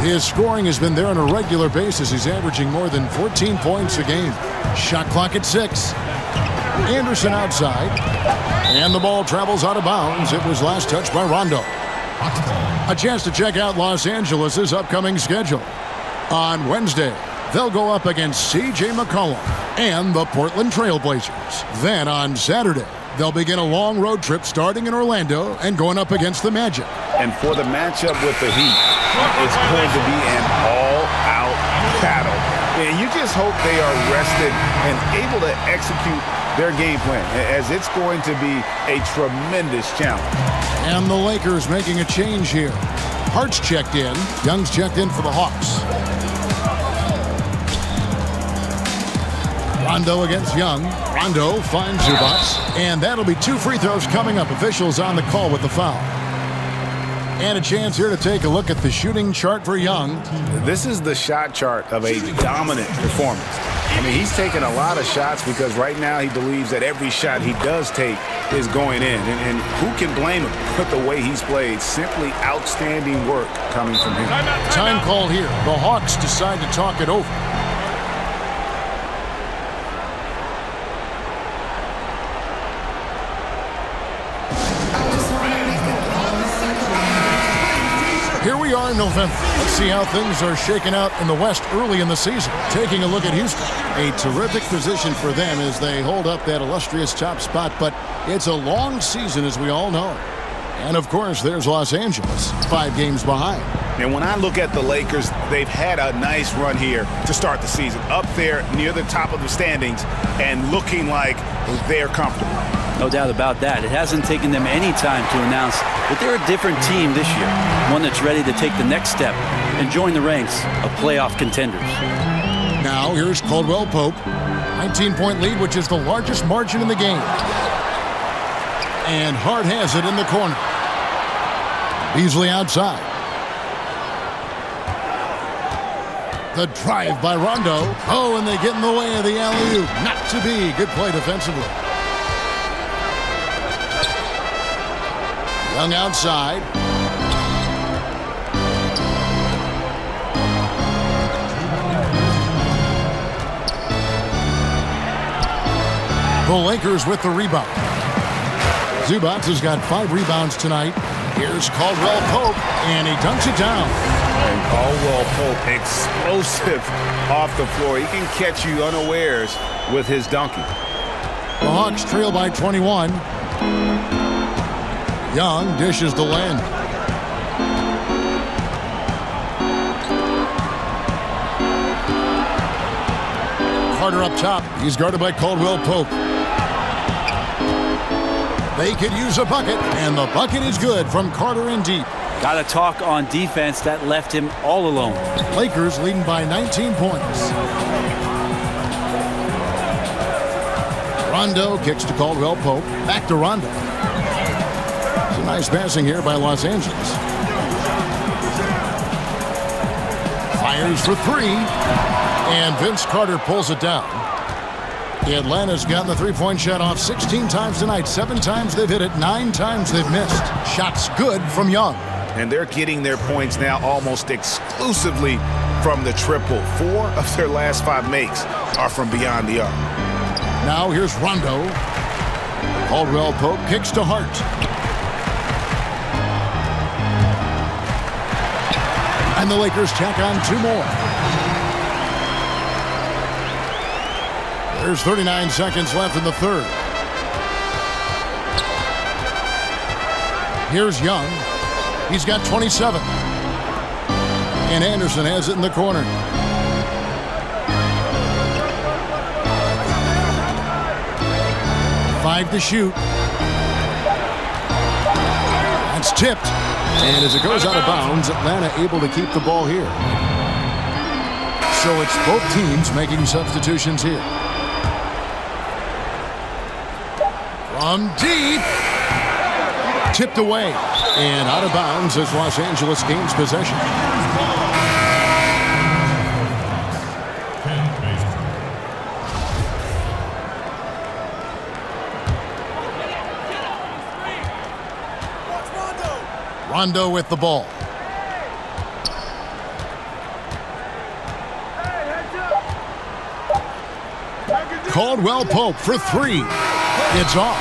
His scoring has been there on a regular basis. He's averaging more than 14 points a game. Shot clock at 6. Anderson outside. And the ball travels out of bounds. It was last touched by Rondo. A chance to check out Los Angeles' upcoming schedule. On Wednesday, they'll go up against C.J. McCollum and the Portland Trail Blazers. Then on Saturday, they'll begin a long road trip starting in Orlando and going up against the Magic. And for the matchup with the Heat, it's going to be an all-out battle. And you just hope they are rested and able to execute their game plan, as it's going to be a tremendous challenge. And the Lakers making a change here. Hart's checked in. Young's checked in for the Hawks. Rondo against Young. Rondo finds Zubac. And that'll be 2 free throws coming up. Officials on the call with the foul. And a chance here to take a look at the shooting chart for Young. This is the shot chart of a dominant performance. I mean, he's taking a lot of shots because right now he believes that every shot he does take is going in. And who can blame him with the way he's played? Simply outstanding work coming from him. Time call here. The Hawks decide to talk it over. Here we are in November. Let's see how things are shaking out in the West early in the season. Taking a look at Houston. A terrific position for them as they hold up that illustrious top spot, but it's a long season, as we all know. And, of course, there's Los Angeles, 5 games behind. And when I look at the Lakers, they've had a nice run here to start the season. Up there near the top of the standings and looking like they're comfortable. No doubt about that. It hasn't taken them any time to announce that they're a different team this year. One that's ready to take the next step and join the ranks of playoff contenders. Now here's Caldwell Pope. 19-point lead, which is the largest margin in the game. And Hart has it in the corner. Beasley outside. The drive by Rondo. Oh, and they get in the way of the alley-oop. Not to be. Good play defensively. Young outside. The Lakers with the rebound. Zubac has got 5 rebounds tonight. Here's Caldwell Pope, and he dunks it down. And Caldwell Pope, explosive off the floor. He can catch you unawares with his dunking. The Hawks trail by 21. Young dishes to Lynn. Carter up top. He's guarded by Caldwell Pope. They could use a bucket, and the bucket is good from Carter in deep. Got to talk on defense. That left him all alone. Lakers leading by 19 points. Rondo kicks to Caldwell Pope. Back to Rondo. It's a nice passing here by Los Angeles. Fires for three. And Vince Carter pulls it down. Atlanta's gotten the three-point shot off 16 times tonight. 7 times they've hit it. 9 times they've missed. Shots good from Young. And they're getting their points now almost exclusively from the triple. 4 of their last 5 makes are from beyond the arc. Now here's Rondo. Caldwell Pope kicks to Hart. And the Lakers tack on 2 more. There's 39 seconds left in the third. Here's Young. He's got 27. And Anderson has it in the corner. Five to shoot. That's tipped. And as it goes out of bounds, Atlanta able to keep the ball here. So it's both teams making substitutions here. From deep. Tipped away. And out of bounds as Los Angeles gains possession. Rondo with the ball. Caldwell Pope for 3. It's off.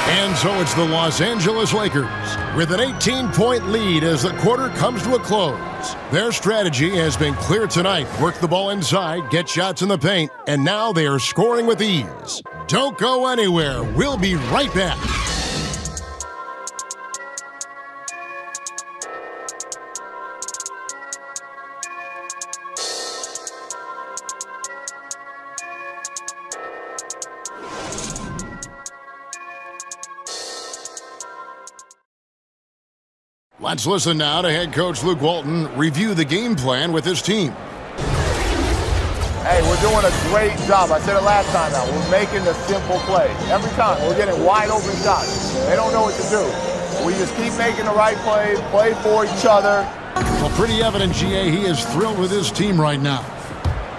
And so it's the Los Angeles Lakers with an 18-point lead as the quarter comes to a close. Their strategy has been clear tonight. Work the ball inside, get shots in the paint, and now they are scoring with ease. Don't go anywhere. We'll be right back. Let's listen now to head coach Luke Walton review the game plan with his team. Hey, we're doing a great job. I said it last time now. We're making the simple plays. Every time we're getting wide open shots. They don't know what to do. We just keep making the right plays, play for each other. Well, pretty evident, GA, he is thrilled with his team right now.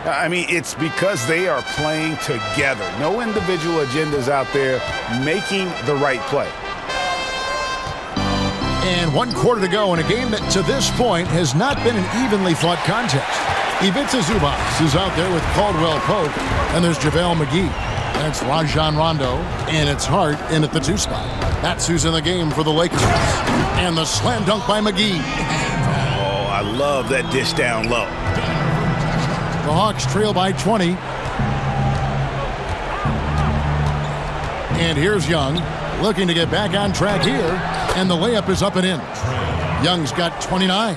I mean, it's because they are playing together. No individual agendas out there making the right play. And 1 quarter to go in a game that to this point has not been an evenly fought contest. Ivica Zubac is out there with Caldwell Pope, and there's JaVale McGee. That's Rajon Rondo, and it's Hart in at the 2 spot. That's who's in the game for the Lakers. And the slam dunk by McGee. Oh, I love that dish down low. The Hawks trail by 20. And here's Young, looking to get back on track here. And the layup is up and in. Young's got 29.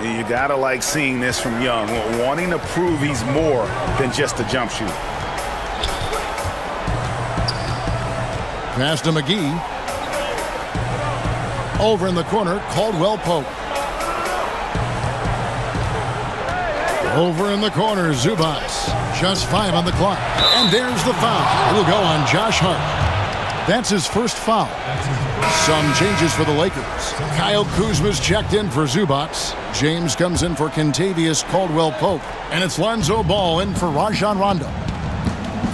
You gotta like seeing this from Young, wanting to prove he's more than just a jump shooter. Pass to McGee. Over in the corner, Caldwell Pope. Over in the corner, Zubac. Just 5 on the clock. And there's the foul. It'll go on Josh Hart. That's his first foul. Some changes for the Lakers. Kyle Kuzma's checked in for Zubac. James comes in for Kentavious Caldwell Pope. And it's Lonzo Ball in for Rajon Rondo.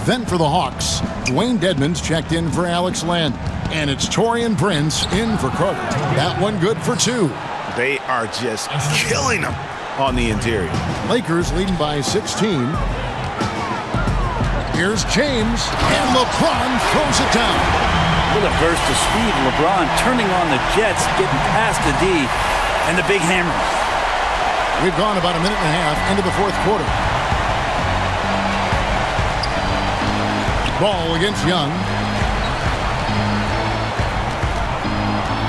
Then for the Hawks, Dwayne Dedmon's checked in for Alex Len. And it's Taurean Prince in for Carter. That one good for 2. They are just killing them on the interior. Lakers leading by 16. Here's James, and LeBron throws it down. With a burst of speed, LeBron turning on the Jets, getting past the D, and the big hammer. We've gone about a minute and a half into the 4th quarter. Ball against Young.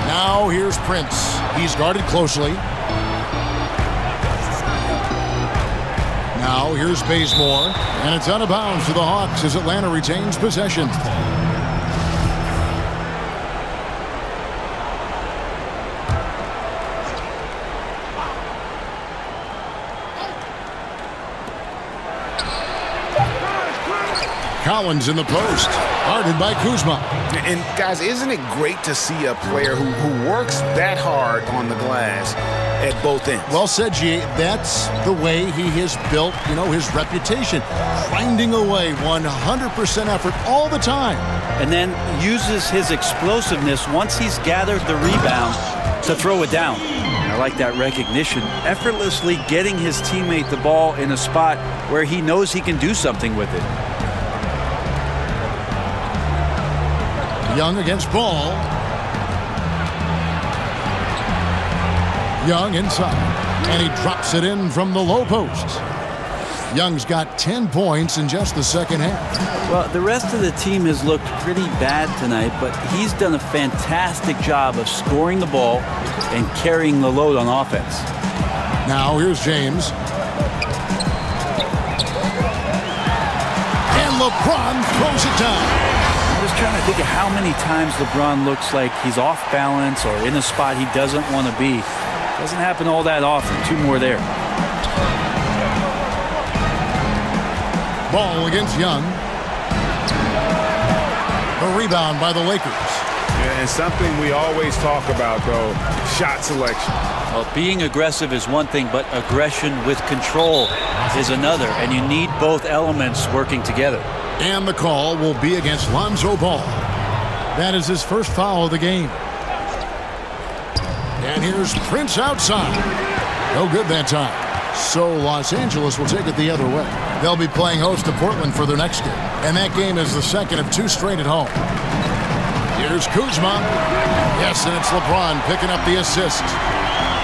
Now here's Prince. He's guarded closely. Now Now here's Bazemore, and it's out of bounds to the Hawks as Atlanta retains possession. Collins in the post, guarded by Kuzma. And guys, isn't it great to see a player who works that hard on the glass at both ends? Well said, G. That's the way he has built, his reputation. Grinding away, 100% effort all the time. And then uses his explosiveness once he's gathered the rebound to throw it down. I like that recognition. Effortlessly getting his teammate the ball in a spot where he knows he can do something with it. Young against Ball. Young inside. And he drops it in from the low post. Young's got 10 points in just the second half. Well, the rest of the team has looked pretty bad tonight, but he's done a fantastic job of scoring the ball and carrying the load on offense. Now here's James. And LeBron throws it down. I'm just trying to think of how many times LeBron looks like he's off balance or in a spot he doesn't want to be. Doesn't happen all that often. 2 more there. Ball against Young. A rebound by the Lakers. Yeah, and something we always talk about, though, shot selection. Well, being aggressive is one thing, but aggression with control is another, and you need both elements working together. And the call will be against Lonzo Ball. That is his first foul of the game. And here's Prince outside. No good that time. So Los Angeles will take it the other way. They'll be playing host to Portland for their next game. And that game is the second of 2 straight at home. Here's Kuzma. Yes, and it's LeBron picking up the assist.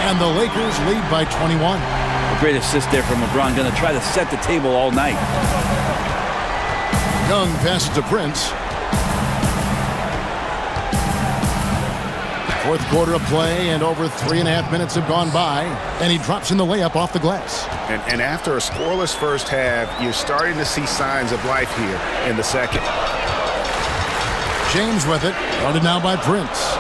And the Lakers lead by 21. A great assist there from LeBron. Going to try to set the table all night. Young passes to Prince. Fourth quarter of play, and over 3.5 minutes have gone by, and he drops in the layup off the glass. And after a scoreless first half, you're starting to see signs of life here in the second. James with it, guarded now by Prince.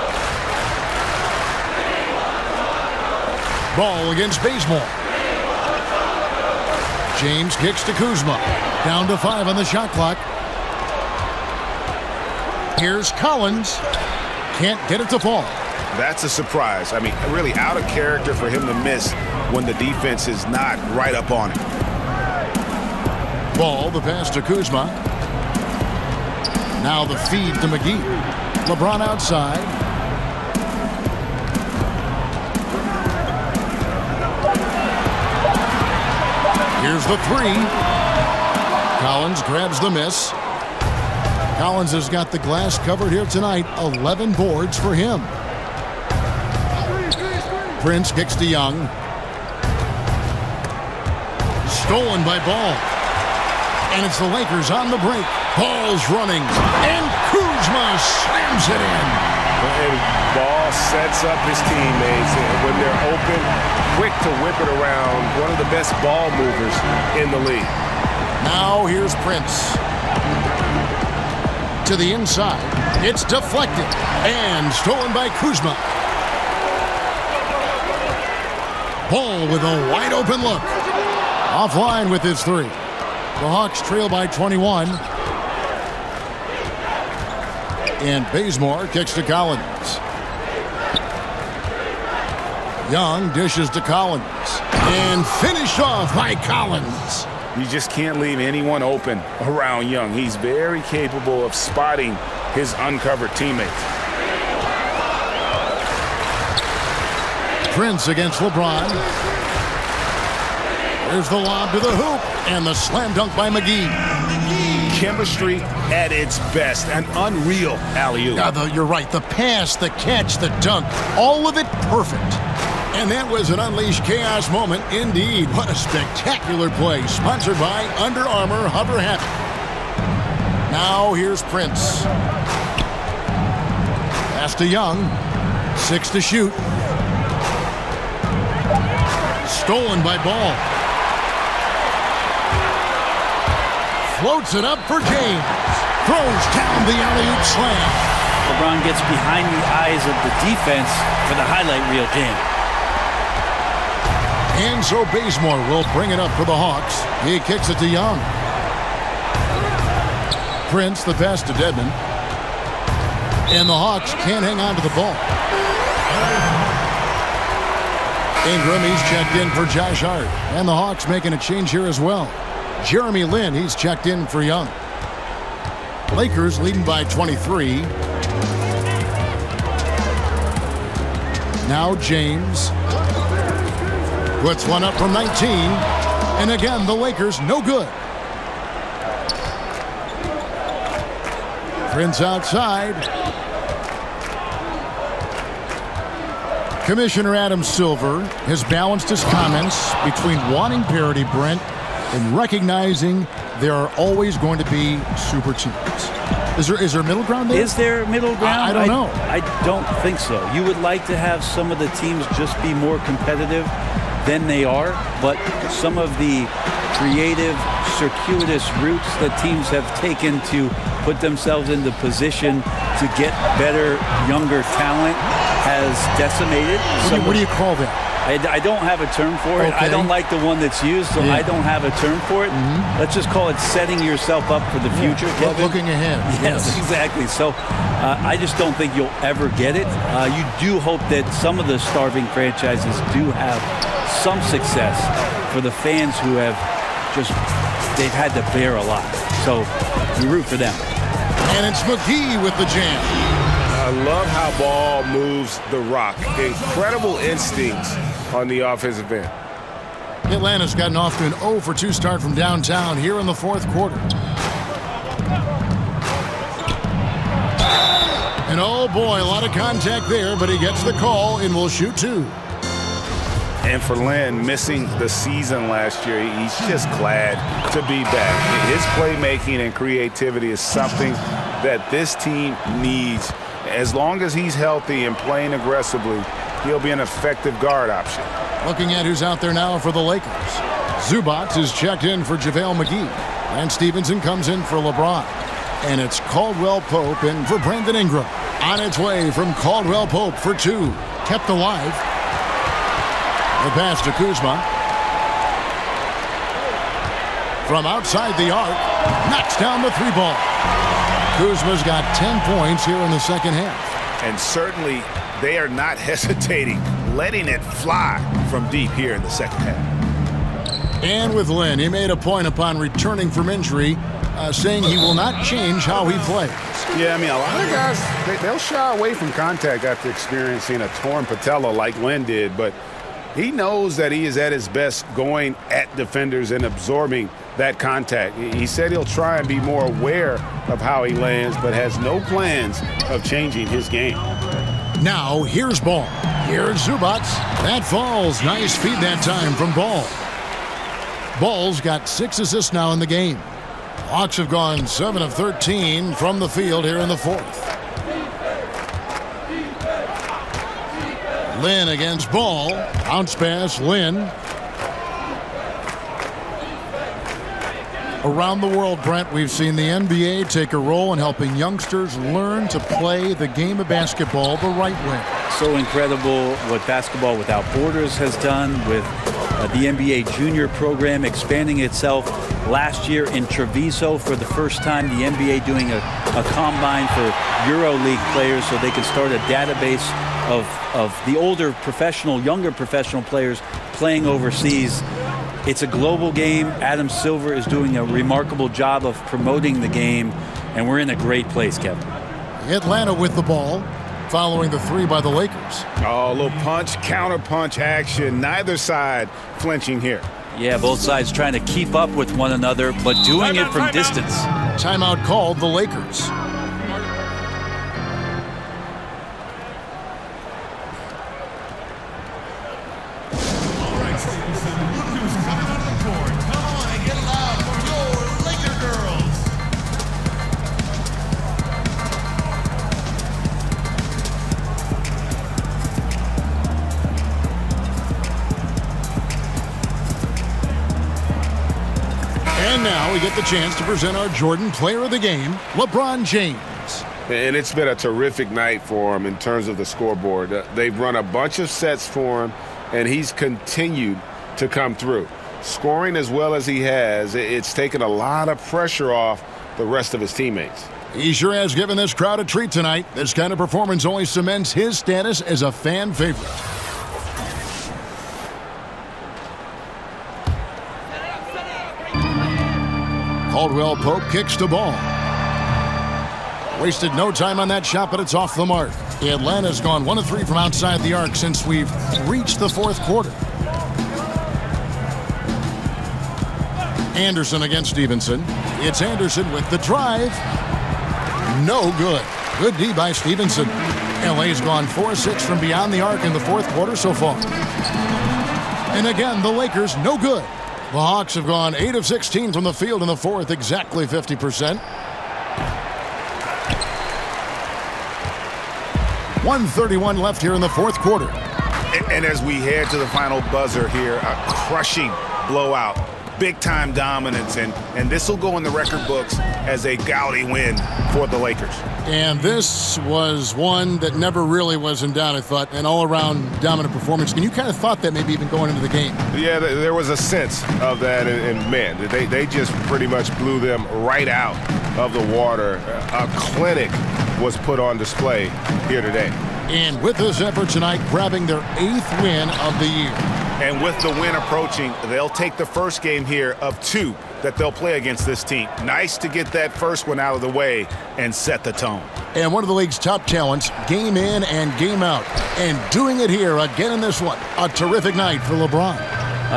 Ball against Bazemore. James kicks to Kuzma. Down to 5 on the shot clock. Here's Collins. Can't get it to fall. That's a surprise. I mean, really out of character for him to miss when the defense is not right up on it. Ball, the pass to Kuzma. Now the feed to McGee. LeBron outside. Here's the 3. Collins grabs the miss. Collins has got the glass covered here tonight. 11 boards for him. Prince kicks to Young. Stolen by Ball. And it's the Lakers on the break. Ball's running. And Kuzma slams it in. And Ball sets up his teammates. And when they're open, quick to whip it around. One of the best ball movers in the league. Now here's Prince. To the inside. It's deflected. And stolen by Kuzma. Ball with a wide open look. Offline with his 3. The Hawks trail by 21. And Bazemore kicks to Collins. Young dishes to Collins. And finished off by Collins. You just can't leave anyone open around Young. He's very capable of spotting his uncovered teammates. Prince against LeBron. There's the lob to the hoop. And the slam dunk by McGee. Chemistry at its best. An unreal alley-oop. You're right. The pass, the catch, the dunk. All of it perfect. And that was an Unleashed Chaos moment indeed. What a spectacular play. Sponsored by Under Armour Hover Hat. Now here's Prince. Pass to Young. 6 to shoot. Stolen by Ball. Floats it up for James. Throws down the alley-oop slam. LeBron gets behind the eyes of the defense for the highlight reel jam. And so Bazemore will bring it up for the Hawks. He kicks it to Young. Prince, the pass to Dedmon. And the Hawks can't hang on to the ball. Ingram, he's checked in for Josh Hart. And the Hawks making a change here as well. Jeremy Lin, he's checked in for Young. Lakers leading by 23. Now James puts one up from 19. And again, the Lakers no good. Prince outside. Commissioner Adam Silver has balanced his comments between wanting parity, Brent, and recognizing there are always going to be super teams. Is there middle ground there? Is there middle ground? I don't know. I don't think so. You would like to have some of the teams just be more competitive than they are, but some of the creative, circuitous routes that teams have taken to put themselves in the position to get better, younger talent has decimated. What do you call that? I don't have a term for it. Okay. I don't like the one that's used, so I don't have a term for it. Let's just call it setting yourself up for the future, Kevin. Looking ahead. Yes, exactly. So I just don't think you'll ever get it. You do hope that some of the starving franchises do have some success for the fans who have they've had to bear a lot. So we root for them. And it's McGee with the jam. I love how Ball moves the rock. Incredible instincts on the offensive end. Atlanta's gotten off to an 0 for 2 start from downtown here in the fourth quarter. And oh boy, a lot of contact there, but he gets the call and will shoot 2. And for Lin, missing the season last year, he's just glad to be back. His playmaking and creativity is something that this team needs. As long as he's healthy and playing aggressively, he'll be an effective guard option. Looking at who's out there now for the Lakers. Zubac is checked in for JaVale McGee. And Stevenson comes in for LeBron. And it's Caldwell Pope in for Brandon Ingram. On its way from Caldwell Pope for 2. Kept alive. The pass to Kuzma. From outside the arc. Knocks down the 3-ball. Kuzma's got 10 points here in the second half. And certainly they are not hesitating, letting it fly from deep here in the second half. And with Lin, he made a point upon returning from injury, saying he will not change how he plays. Yeah, I mean, a lot of guys, they'll shy away from contact after experiencing a torn patella like Lin did, but he knows that he is at his best going at defenders and absorbing that contact. He said he'll try and be more aware of how he lands, but has no plans of changing his game. Now, here's Ball. Here's Zubac. That falls. Nice feed that time from Ball. Ball's got 6 assists now in the game. Hawks have gone 7 of 13 from the field here in the fourth. Lin against Ball. Bounce pass, Lin. Around the world, Brent, we've seen the NBA take a role in helping youngsters learn to play the game of basketball the right way. So incredible what Basketball Without Borders has done with the NBA junior program expanding itself. Last year in Treviso, for the first time, the NBA doing a combine for EuroLeague players so they can start a database of the older professional, younger professional players playing overseas. It's a global game. Adam Silver is doing a remarkable job of promoting the game, and we're in a great place, Kevin. Atlanta with the ball, following the 3 by the Lakers. Oh, a little punch, counter-punch action. Neither side flinching here. Yeah, both sides trying to keep up with one another, but doing it from distance. Timeout called the Lakers. And now we get the chance to present our Jordan Player of the Game, LeBron James. And it's been a terrific night for him in terms of the scoreboard. They've run a bunch of sets for him, and he's continued to come through. Scoring as well as he has, it's taken a lot of pressure off the rest of his teammates. He sure has given this crowd a treat tonight. This kind of performance only cements his status as a fan favorite. Caldwell Pope kicks the ball. Wasted no time on that shot, but it's off the mark. Atlanta's gone 1 of 3 from outside the arc since we've reached the fourth quarter. Anderson against Stevenson. It's Anderson with the drive. No good. Good D by Stevenson. LA's gone 4-6 from beyond the arc in the fourth quarter so far. And again, the Lakers no good. The Hawks have gone 8 of 16 from the field in the fourth, exactly 50%. 1:31 left here in the fourth quarter. And as we head to the final buzzer here, a crushing blowout, big-time dominance, and this will go in the record books as a gaudy win for the Lakers. And this was one that never really was in doubt, I thought, an all-around dominant performance. And you kind of thought that maybe even going into the game. Yeah, there was a sense of that, and man, they just pretty much blew them right out of the water. A clinic was put on display here today. And with this effort tonight, grabbing their 8th win of the year. And with the win approaching, they'll take the first game here of 2 that they'll play against this team. Nice to get that first one out of the way and set the tone. And one of the league's top talents, game in and game out. And doing it here again in this one. A terrific night for LeBron.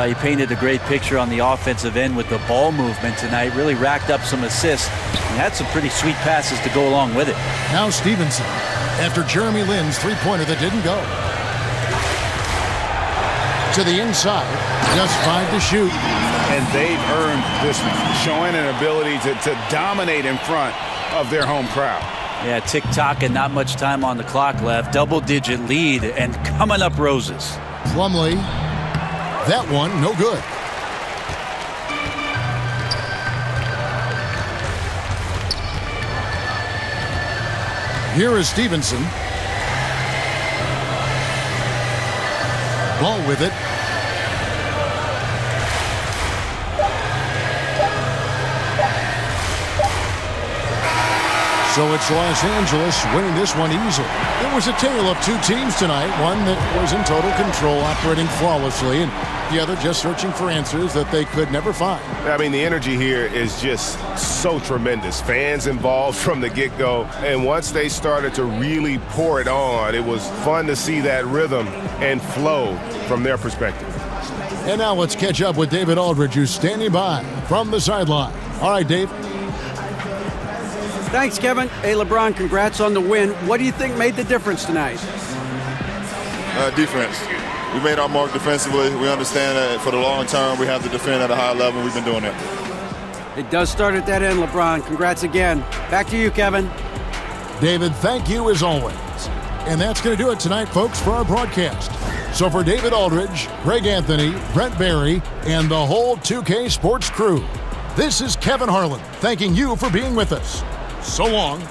He painted a great picture on the offensive end with the ball movement tonight. Really racked up some assists and had some pretty sweet passes to go along with it. Now Stevenson, after Jeremy Lin's three-pointer that didn't go. To the inside, just 5 to shoot. And they've earned this one, showing an ability to dominate in front of their home crowd. Yeah, tick-tock and not much time on the clock left. Double-digit lead and coming up roses. Plumlee, that one, no good. Here is Stevenson. Ball with it. So it's Los Angeles winning this one easily. It was a tale of 2 teams tonight. One that was in total control, operating flawlessly, and the other just searching for answers that they could never find. I mean, the energy here is just so tremendous. Fans involved from the get-go, and once they started to really pour it on, it was fun to see that rhythm and flow from their perspective. And now let's catch up with David Aldridge, who's standing by from the sideline. All right, Dave. Thanks, Kevin. Hey, LeBron, congrats on the win. What do you think made the difference tonight? Defense. We made our mark defensively. We understand that for the long term, we have to defend at a high level. We've been doing it. It does start at that end, LeBron. Congrats again. Back to you, Kevin. David, thank you as always. And that's going to do it tonight, folks, for our broadcast. So for David Aldridge, Greg Anthony, Brent Barry, and the whole 2K Sports crew, this is Kevin Harlan thanking you for being with us. So long.